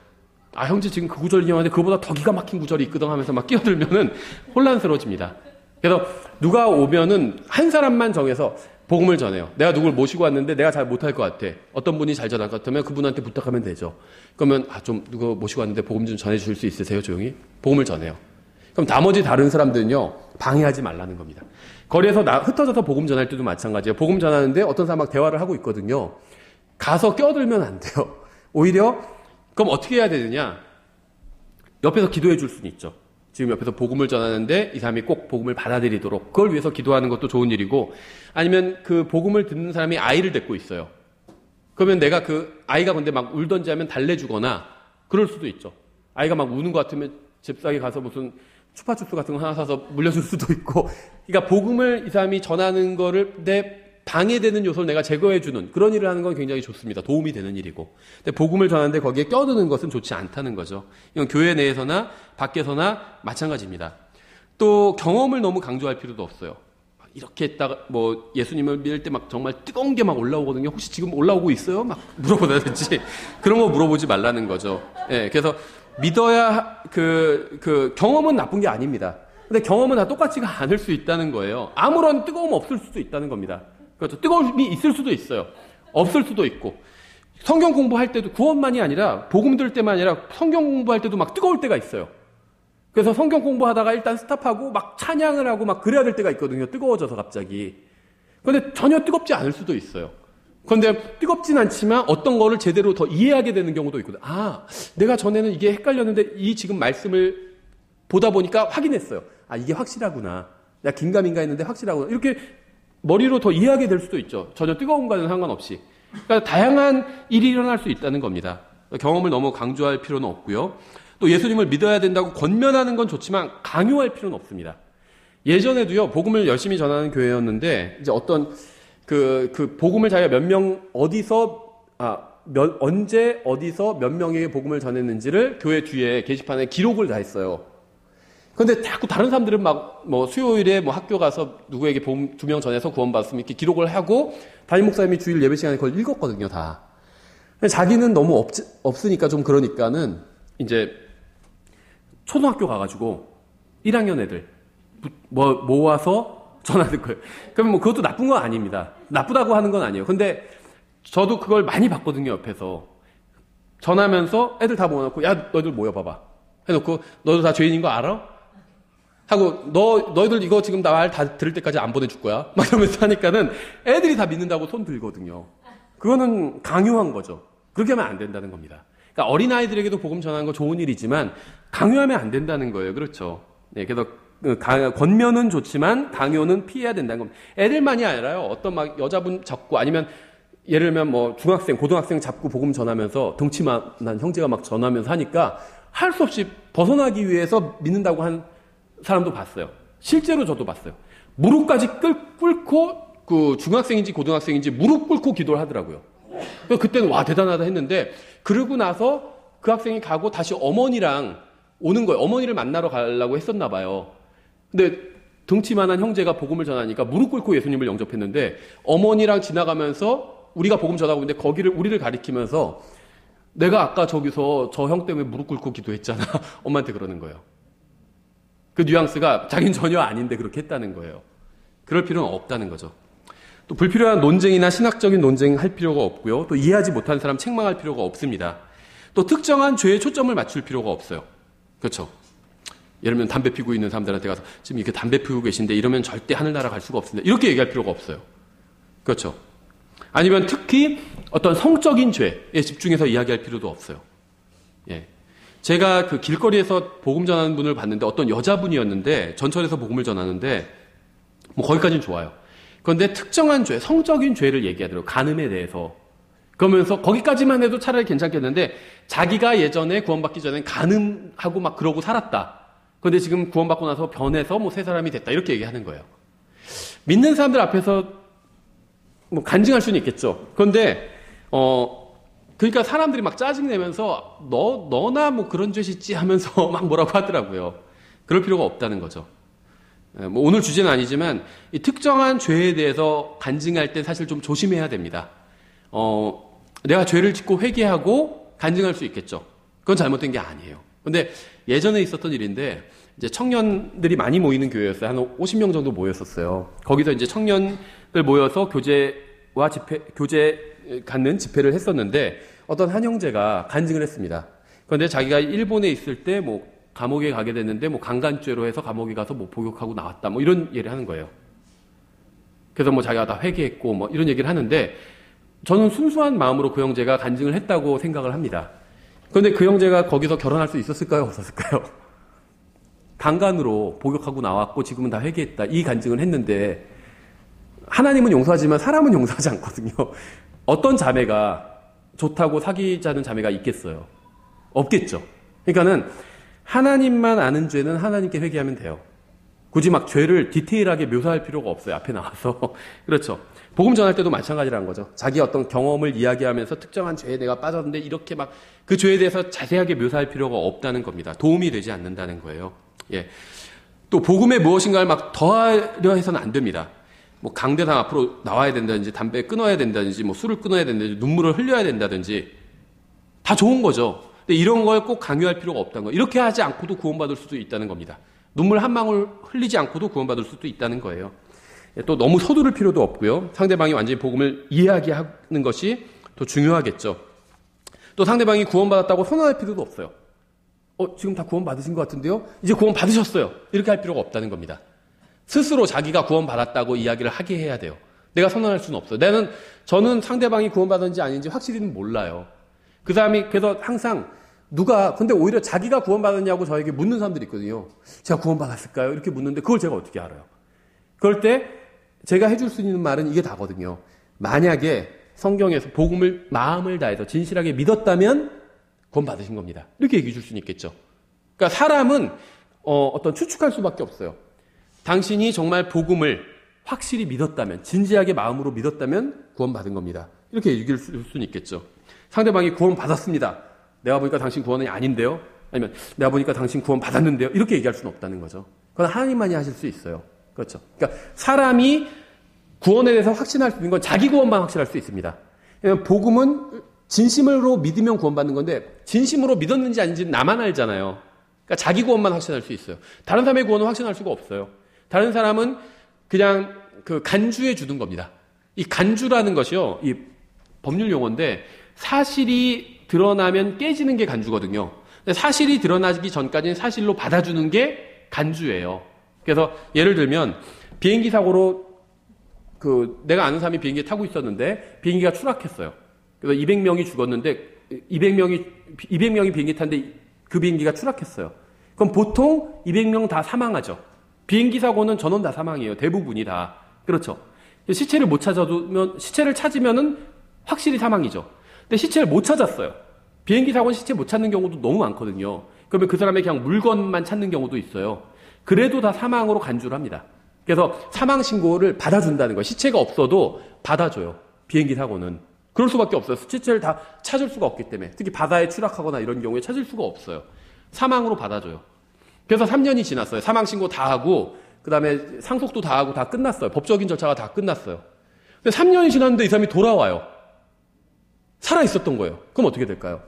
형제 지금 그 구절이 하는데 그거보다 더 기가 막힌 구절이 있거든 하면서 막 끼어들면은 혼란스러워집니다. 그래서 누가 오면은 한 사람만 정해서 복음을 전해요. 내가 누굴 모시고 왔는데 내가 잘 못할 것 같아. 어떤 분이 잘 전할 것 같으면 그분한테 부탁하면 되죠. 그러면 좀 누가 모시고 왔는데 복음 좀 전해 주실 수 있으세요? 조용히? 복음을 전해요. 그럼 나머지 다른 사람들은요, 방해하지 말라는 겁니다. 거리에서 흩어져서 복음 전할 때도 마찬가지예요. 복음 전하는데 어떤 사람 막 대화를 하고 있거든요. 가서 껴들면 안 돼요. 오히려 그럼 어떻게 해야 되느냐? 옆에서 기도해 줄 수는 있죠. 지금 옆에서 복음을 전하는데 이 사람이 꼭 복음을 받아들이도록 그걸 위해서 기도하는 것도 좋은 일이고, 아니면 그 복음을 듣는 사람이 아이를 데리고 있어요. 그러면 내가 그 아이가 근데 막 울던지 하면 달래주거나 그럴 수도 있죠. 아이가 막 우는 것 같으면 잽싸게 가서 무슨 추파춥스 같은 거 하나 사서 물려줄 수도 있고, 그러니까 복음을 이 사람이 전하는 거를 내 방해되는 요소를 내가 제거해주는 그런 일을 하는 건 굉장히 좋습니다. 도움이 되는 일이고. 근데 복음을 전하는데 거기에 껴드는 것은 좋지 않다는 거죠. 이건 교회 내에서나 밖에서나 마찬가지입니다. 또 경험을 너무 강조할 필요도 없어요. 이렇게 했다가 뭐 예수님을 믿을 때 막 정말 뜨거운 게 막 올라오거든요. 혹시 지금 올라오고 있어요? 막 물어보다든지 그런 거 물어보지 말라는 거죠. 예, 그래서 믿어야 그 경험은 나쁜 게 아닙니다. 근데 경험은 다 똑같지가 않을 수 있다는 거예요. 아무런 뜨거움 없을 수도 있다는 겁니다. 그렇죠. 뜨거움이 있을 수도 있어요. 없을 수도 있고. 성경 공부할 때도 구원만이 아니라 복음 들을 때만 아니라 성경 공부할 때도 막 뜨거울 때가 있어요. 그래서 성경 공부하다가 일단 스탑하고 막 찬양을 하고 막 그래야 될 때가 있거든요. 뜨거워져서 갑자기. 그런데 전혀 뜨겁지 않을 수도 있어요. 그런데 뜨겁진 않지만 어떤 거를 제대로 더 이해하게 되는 경우도 있거든요. 아, 내가 전에는 이게 헷갈렸는데 이 지금 말씀을 보다 보니까 확인했어요. 아, 이게 확실하구나. 내가 긴가민가 했는데 확실하구나. 이렇게 머리로 더 이해하게 될 수도 있죠. 전혀 뜨거움과는 상관없이. 그러니까 다양한 일이 일어날 수 있다는 겁니다. 경험을 너무 강조할 필요는 없고요. 또 예수님을 믿어야 된다고 권면하는 건 좋지만 강요할 필요는 없습니다. 예전에도요, 복음을 열심히 전하는 교회였는데, 이제 어떤 그 복음을 자기가 몇 명 언제 어디서 몇 명에게 복음을 전했는지를 교회 뒤에 게시판에 기록을 다 했어요. 근데 자꾸 다른 사람들은 막 뭐 수요일에 뭐 학교 가서 누구에게 복음 2명 전해서 구원받았으면 이렇게 기록을 하고 담임 목사님이 주일 예배 시간에 그걸 읽었거든요, 다. 근데 자기는 너무 없으니까 좀 그러니까는 이제 초등학교 가가지고 1학년 애들 모아서 전하는 거예요. 그러면 뭐 그것도 나쁜 건 아닙니다. 나쁘다고 하는 건 아니에요. 근데 저도 그걸 많이 봤거든요, 옆에서. 전하면서 애들 다 모아놓고, 야, 너희들 모여봐봐. 해놓고, 너도 다 죄인인 거 알아? 하고, 너희들 이거 지금 나 말 다 들을 때까지 안 보내줄 거야. 막 이러면서 하니까는 애들이 다 믿는다고 손 들거든요. 그거는 강요한 거죠. 그렇게 하면 안 된다는 겁니다. 그러니까 어린아이들에게도 복음 전하는 거 좋은 일이지만, 강요하면 안 된다는 거예요. 그렇죠. 네, 그래서 권면은 좋지만 강요는 피해야 된다는 겁니다. 애들만이 아니라요. 어떤 막 여자분 잡고 아니면 예를 들면 뭐 중학생, 고등학생 잡고 복음 전하면서 덩치만한 형제가 막 전하면서 하니까 할 수 없이 벗어나기 위해서 믿는다고 한 사람도 봤어요. 실제로 저도 봤어요. 무릎까지 꿇고 그 중학생인지 고등학생인지 무릎 꿇고 기도를 하더라고요. 그때는 와 대단하다 했는데 그러고 나서 그 학생이 가고 다시 어머니랑 오는 거예요. 어머니를 만나러 가려고 했었나 봐요. 근데 덩치만한 형제가 복음을 전하니까 무릎 꿇고 예수님을 영접했는데 어머니랑 지나가면서 우리가 복음 전하고 있는데 우리를 가리키면서 내가 아까 저기서 저 형 때문에 무릎 꿇고 기도했잖아. 엄마한테 그러는 거예요. 그 뉘앙스가 자기는 전혀 아닌데 그렇게 했다는 거예요. 그럴 필요는 없다는 거죠. 또 불필요한 논쟁이나 신학적인 논쟁할 필요가 없고요. 또 이해하지 못하는 사람 책망할 필요가 없습니다. 또 특정한 죄에 초점을 맞출 필요가 없어요. 그렇죠. 예를 들면 담배 피우고 있는 사람들한테 가서 지금 이렇게 담배 피우고 계신데 이러면 절대 하늘나라 갈 수가 없습니다. 이렇게 얘기할 필요가 없어요. 그렇죠. 아니면 특히 어떤 성적인 죄에 집중해서 이야기할 필요도 없어요. 예. 제가 그 길거리에서 복음 전하는 분을 봤는데 어떤 여자분이었는데 전철에서 복음을 전하는데 뭐 거기까지는 좋아요. 그런데 특정한 죄, 성적인 죄를 얘기하더라고요. 간음에 대해서. 그러면서 거기까지만 해도 차라리 괜찮겠는데 자기가 예전에 구원받기 전엔 간음하고 막 그러고 살았다. 그런데 지금 구원받고 나서 변해서 뭐 새 사람이 됐다. 이렇게 얘기하는 거예요. 믿는 사람들 앞에서 뭐 간증할 수는 있겠죠. 그런데 그러니까 사람들이 막 짜증내면서 너나 뭐 그런 죄 짓지 하면서 막 뭐라고 하더라고요. 그럴 필요가 없다는 거죠. 뭐 오늘 주제는 아니지만 이 특정한 죄에 대해서 간증할 때 사실 좀 조심해야 됩니다. 내가 죄를 짓고 회개하고 간증할 수 있겠죠. 그건 잘못된 게 아니에요. 근데 예전에 있었던 일인데 이제 청년들이 많이 모이는 교회였어요. 한 50명 정도 모였었어요. 거기서 이제 청년들 모여서 교제 갖는 집회를 했었는데 어떤 한 형제가 간증을 했습니다. 그런데 자기가 일본에 있을 때 뭐 감옥에 가게 됐는데 뭐 강간죄로 해서 감옥에 가서 뭐 복역하고 나왔다 뭐 이런 얘기를 하는 거예요. 그래서 뭐 자기가 다 회개했고 뭐 이런 얘기를 하는데 저는 순수한 마음으로 그 형제가 간증을 했다고 생각을 합니다. 그런데 그 형제가 거기서 결혼할 수 있었을까요? 없었을까요? 강간으로 복역하고 나왔고 지금은 다 회개했다. 이 간증을 했는데 하나님은 용서하지만 사람은 용서하지 않거든요. 어떤 자매가 좋다고 사귀자는 자매가 있겠어요? 없겠죠. 그러니까는 하나님만 아는 죄는 하나님께 회개하면 돼요. 굳이 막 죄를 디테일하게 묘사할 필요가 없어요. 앞에 나와서. 그렇죠. 복음 전할 때도 마찬가지라는 거죠. 자기 어떤 경험을 이야기하면서 특정한 죄에 내가 빠졌는데 이렇게 막 그 죄에 대해서 자세하게 묘사할 필요가 없다는 겁니다. 도움이 되지 않는다는 거예요. 예. 또 복음에 무엇인가를 막 더하려 해서는 안 됩니다. 뭐 강대상 앞으로 나와야 된다든지 담배 끊어야 된다든지 뭐 술을 끊어야 된다든지 눈물을 흘려야 된다든지 다 좋은 거죠. 근데 이런 걸 꼭 강요할 필요가 없다는 거예요. 이렇게 하지 않고도 구원받을 수도 있다는 겁니다. 눈물 한 방울 흘리지 않고도 구원받을 수도 있다는 거예요. 또 너무 서두를 필요도 없고요. 상대방이 완전히 복음을 이해하게 하는 것이 더 중요하겠죠. 또 상대방이 구원받았다고 선언할 필요도 없어요. 지금 다 구원받으신 것 같은데요? 이제 구원받으셨어요. 이렇게 할 필요가 없다는 겁니다. 스스로 자기가 구원받았다고 이야기를 하게 해야 돼요. 내가 선언할 수는 없어요. 저는 상대방이 구원받았는지 아닌지 확실히는 몰라요. 그 사람이 그래서 항상 근데 오히려 자기가 구원받았냐고 저에게 묻는 사람들이 있거든요. 제가 구원받았을까요? 이렇게 묻는데 그걸 제가 어떻게 알아요? 그럴 때 제가 해줄 수 있는 말은 이게 다거든요. 만약에 성경에서 복음을 마음을 다해서 진실하게 믿었다면 구원받으신 겁니다. 이렇게 얘기해 줄 수는 있겠죠. 그러니까 사람은 어떤 추측할 수밖에 없어요. 당신이 정말 복음을 확실히 믿었다면, 진지하게 마음으로 믿었다면 구원받은 겁니다. 이렇게 얘기할 수는 있겠죠. 상대방이 구원받았습니다. 내가 보니까 당신 구원이 아닌데요? 아니면 내가 보니까 당신 구원받았는데요? 이렇게 얘기할 수는 없다는 거죠. 그건 하나님만이 하실 수 있어요. 그렇죠. 그러니까 사람이 구원에 대해서 확신할 수 있는 건 자기 구원만 확신할 수 있습니다. 복음은 진심으로 믿으면 구원받는 건데 진심으로 믿었는지 아닌지는 나만 알잖아요. 그러니까 자기 구원만 확신할 수 있어요. 다른 사람의 구원은 확신할 수가 없어요. 다른 사람은 그냥 그 간주해 주는 겁니다. 이 간주라는 것이요, 이 법률 용어인데 사실이 드러나면 깨지는 게 간주거든요. 근데 사실이 드러나기 전까지는 사실로 받아주는 게 간주예요. 그래서 예를 들면 비행기 사고로 내가 아는 사람이 비행기에 타고 있었는데 비행기가 추락했어요. 그래서 200명이 죽었는데 200명이 비행기 탔는데 그 비행기가 추락했어요. 그럼 보통 200명 다 사망하죠. 비행기 사고는 전원 다 사망이에요. 대부분이 다. 그렇죠. 시체를 시체를 찾으면은 확실히 사망이죠. 근데 시체를 못 찾았어요. 비행기 사고는 시체 못 찾는 경우도 너무 많거든요. 그러면 그 사람의 그냥 물건만 찾는 경우도 있어요. 그래도 다 사망으로 간주를 합니다. 그래서 사망 신고를 받아준다는 거예요. 시체가 없어도 받아줘요. 비행기 사고는. 그럴 수밖에 없어요. 시체를 다 찾을 수가 없기 때문에. 특히 바다에 추락하거나 이런 경우에 찾을 수가 없어요. 사망으로 받아줘요. 그래서 3년이 지났어요. 사망 신고 다 하고 그다음에 상속도 다 하고 다 끝났어요. 법적인 절차가 다 끝났어요. 근데 3년이 지났는데 이 사람이 돌아와요. 살아 있었던 거예요. 그럼 어떻게 될까요?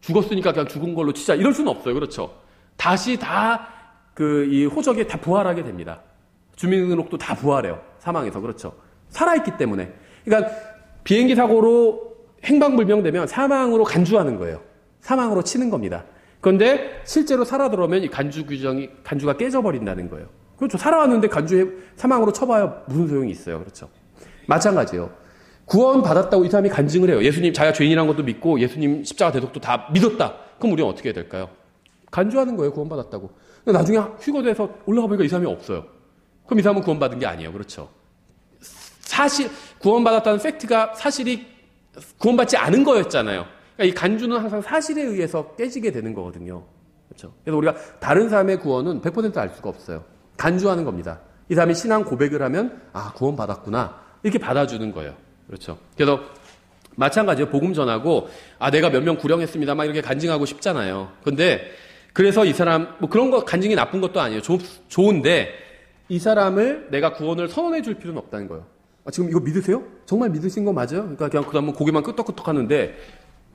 죽었으니까 그냥 죽은 걸로 치자. 이럴 수는 없어요. 그렇죠? 다시 이 호적에 다 부활하게 됩니다. 주민등록도 다 부활해요. 사망해서. 그렇죠? 살아있기 때문에. 그러니까 비행기 사고로 행방불명되면 사망으로 간주하는 거예요. 사망으로 치는 겁니다. 그런데 실제로 살아 들어오면 이 간주가 깨져버린다는 거예요. 그렇죠. 살아왔는데 사망으로 쳐봐야 무슨 소용이 있어요. 그렇죠. 마찬가지예요. 구원 받았다고 이 사람이 간증을 해요. 예수님 자기가 죄인이라는 것도 믿고 예수님 십자가 대속도 다 믿었다. 그럼 우리는 어떻게 해야 될까요? 간주하는 거예요. 구원 받았다고. 근데 나중에 휴거돼서 올라가 보니까 이 사람이 없어요. 그럼 이 사람은 구원 받은 게 아니에요. 그렇죠. 사실 구원 받았다는 팩트가 사실이 구원받지 않은 거였잖아요. 그러니까 이 간주는 항상 사실에 의해서 깨지게 되는 거거든요. 그렇죠. 그래서 우리가 다른 사람의 구원은 100% 알 수가 없어요. 간주하는 겁니다. 이 사람이 신앙 고백을 하면 구원 받았구나 이렇게 받아주는 거예요. 그렇죠. 그래서 마찬가지예요. 복음 전하고 내가 몇 명 구령했습니다. 막 이렇게 간증하고 싶잖아요. 근데 그래서 이 사람 뭐 그런 거 간증이 나쁜 것도 아니에요. 좋은데 이 사람을 내가 구원을 선언해 줄 필요는 없다는 거예요. 지금 이거 믿으세요? 정말 믿으신 거 맞아요? 그러니까 그냥 고개만 끄덕끄덕 하는데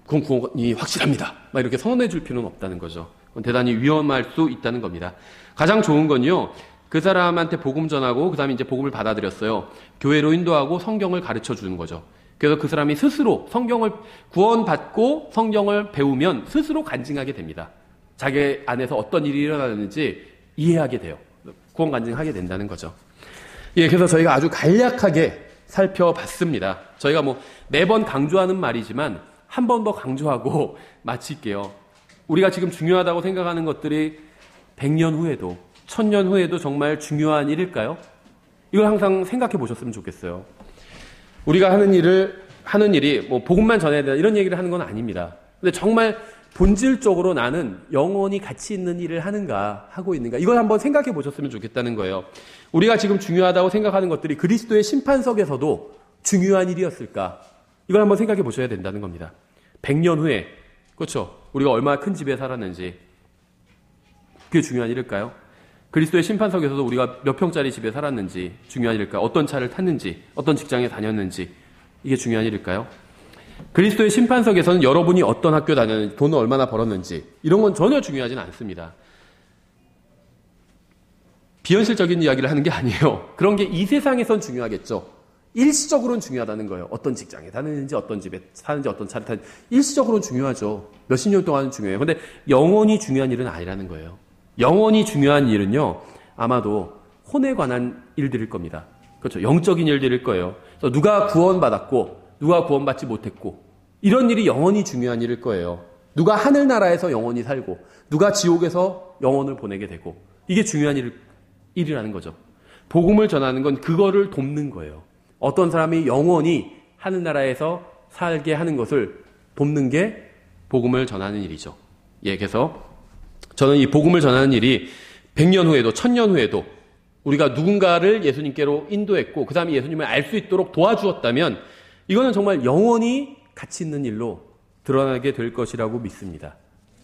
그건 구원이 확실합니다. 막 이렇게 선언해 줄 필요는 없다는 거죠. 대단히 위험할 수 있다는 겁니다. 가장 좋은 건요, 그 사람한테 복음 전하고 그 사람이 이제 복음을 받아들였어요. 교회로 인도하고 성경을 가르쳐 주는 거죠. 그래서 그 사람이 스스로 성경을 구원받고 성경을 배우면 스스로 간증하게 됩니다. 자기 안에서 어떤 일이 일어나는지 이해하게 돼요. 구원 간증하게 된다는 거죠. 예, 그래서 저희가 아주 간략하게 살펴봤습니다. 저희가 뭐 매번 강조하는 말이지만 한 번 더 강조하고 마칠게요. 우리가 지금 중요하다고 생각하는 것들이 100년 후에도 1000년 후에도 정말 중요한 일일까요? 이걸 항상 생각해 보셨으면 좋겠어요. 우리가 하는 일이 뭐 복음만 전해야 된다 이런 얘기를 하는 건 아닙니다. 근데 정말 본질적으로 나는 영원히 가치 있는 일을 하는가, 하고 있는가, 이걸 한번 생각해 보셨으면 좋겠다는 거예요. 우리가 지금 중요하다고 생각하는 것들이 그리스도의 심판석에서도 중요한 일이었을까? 이걸 한번 생각해 보셔야 된다는 겁니다. 100년 후에, 그렇죠? 우리가 얼마나 큰 집에 살았는지, 그게 중요한 일일까요? 그리스도의 심판석에서도 우리가 몇 평짜리 집에 살았는지 중요한 일일까요? 어떤 차를 탔는지, 어떤 직장에 다녔는지, 이게 중요한 일일까요? 그리스도의 심판석에서는 여러분이 어떤 학교 다녔는지, 돈을 얼마나 벌었는지, 이런 건 전혀 중요하진 않습니다. 비현실적인 이야기를 하는 게 아니에요. 그런 게 이 세상에선 중요하겠죠. 일시적으로는 중요하다는 거예요. 어떤 직장에 다니는지, 어떤 집에 사는지, 어떤 차를 타는지. 일시적으로는 중요하죠. 몇십 년 동안은 중요해요. 근데 영원히 중요한 일은 아니라는 거예요. 영원히 중요한 일은요, 아마도 혼에 관한 일들일 겁니다. 그렇죠. 영적인 일들일 거예요. 그래서 누가 구원받았고, 누가 구원받지 못했고, 이런 일이 영원히 중요한 일일 거예요. 누가 하늘나라에서 영원히 살고, 누가 지옥에서 영혼을 보내게 되고, 이게 중요한 일이라는 거죠. 복음을 전하는 건 그거를 돕는 거예요. 어떤 사람이 영원히 하늘나라에서 살게 하는 것을 돕는 게 복음을 전하는 일이죠. 예, 그래서 저는 이 복음을 전하는 일이 100년 후에도 1000년 후에도 우리가 누군가를 예수님께로 인도했고 그 사람이 예수님을 알 수 있도록 도와주었다면 이거는 정말 영원히 가치 있는 일로 드러나게 될 것이라고 믿습니다.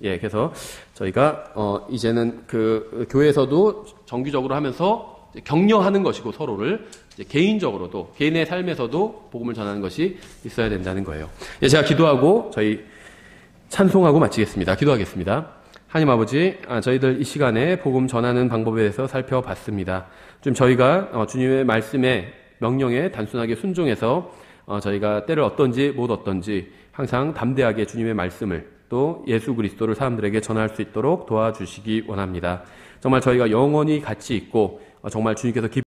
예, 그래서 저희가 이제는 그 교회에서도 정기적으로 하면서 격려하는 것이고 서로를 이제 개인적으로도 개인의 삶에서도 복음을 전하는 것이 있어야 된다는 거예요. 예, 제가 기도하고 저희 찬송하고 마치겠습니다. 기도하겠습니다. 하나님 아버지, 저희들 이 시간에 복음 전하는 방법에 대해서 살펴봤습니다. 좀 저희가 주님의 말씀에 명령에 단순하게 순종해서 저희가 때를 얻던지 못 얻던지 항상 담대하게 주님의 말씀을 또 예수 그리스도를 사람들에게 전할 수 있도록 도와주시기 원합니다. 정말 저희가 영원히 가치 있고 정말 주님께서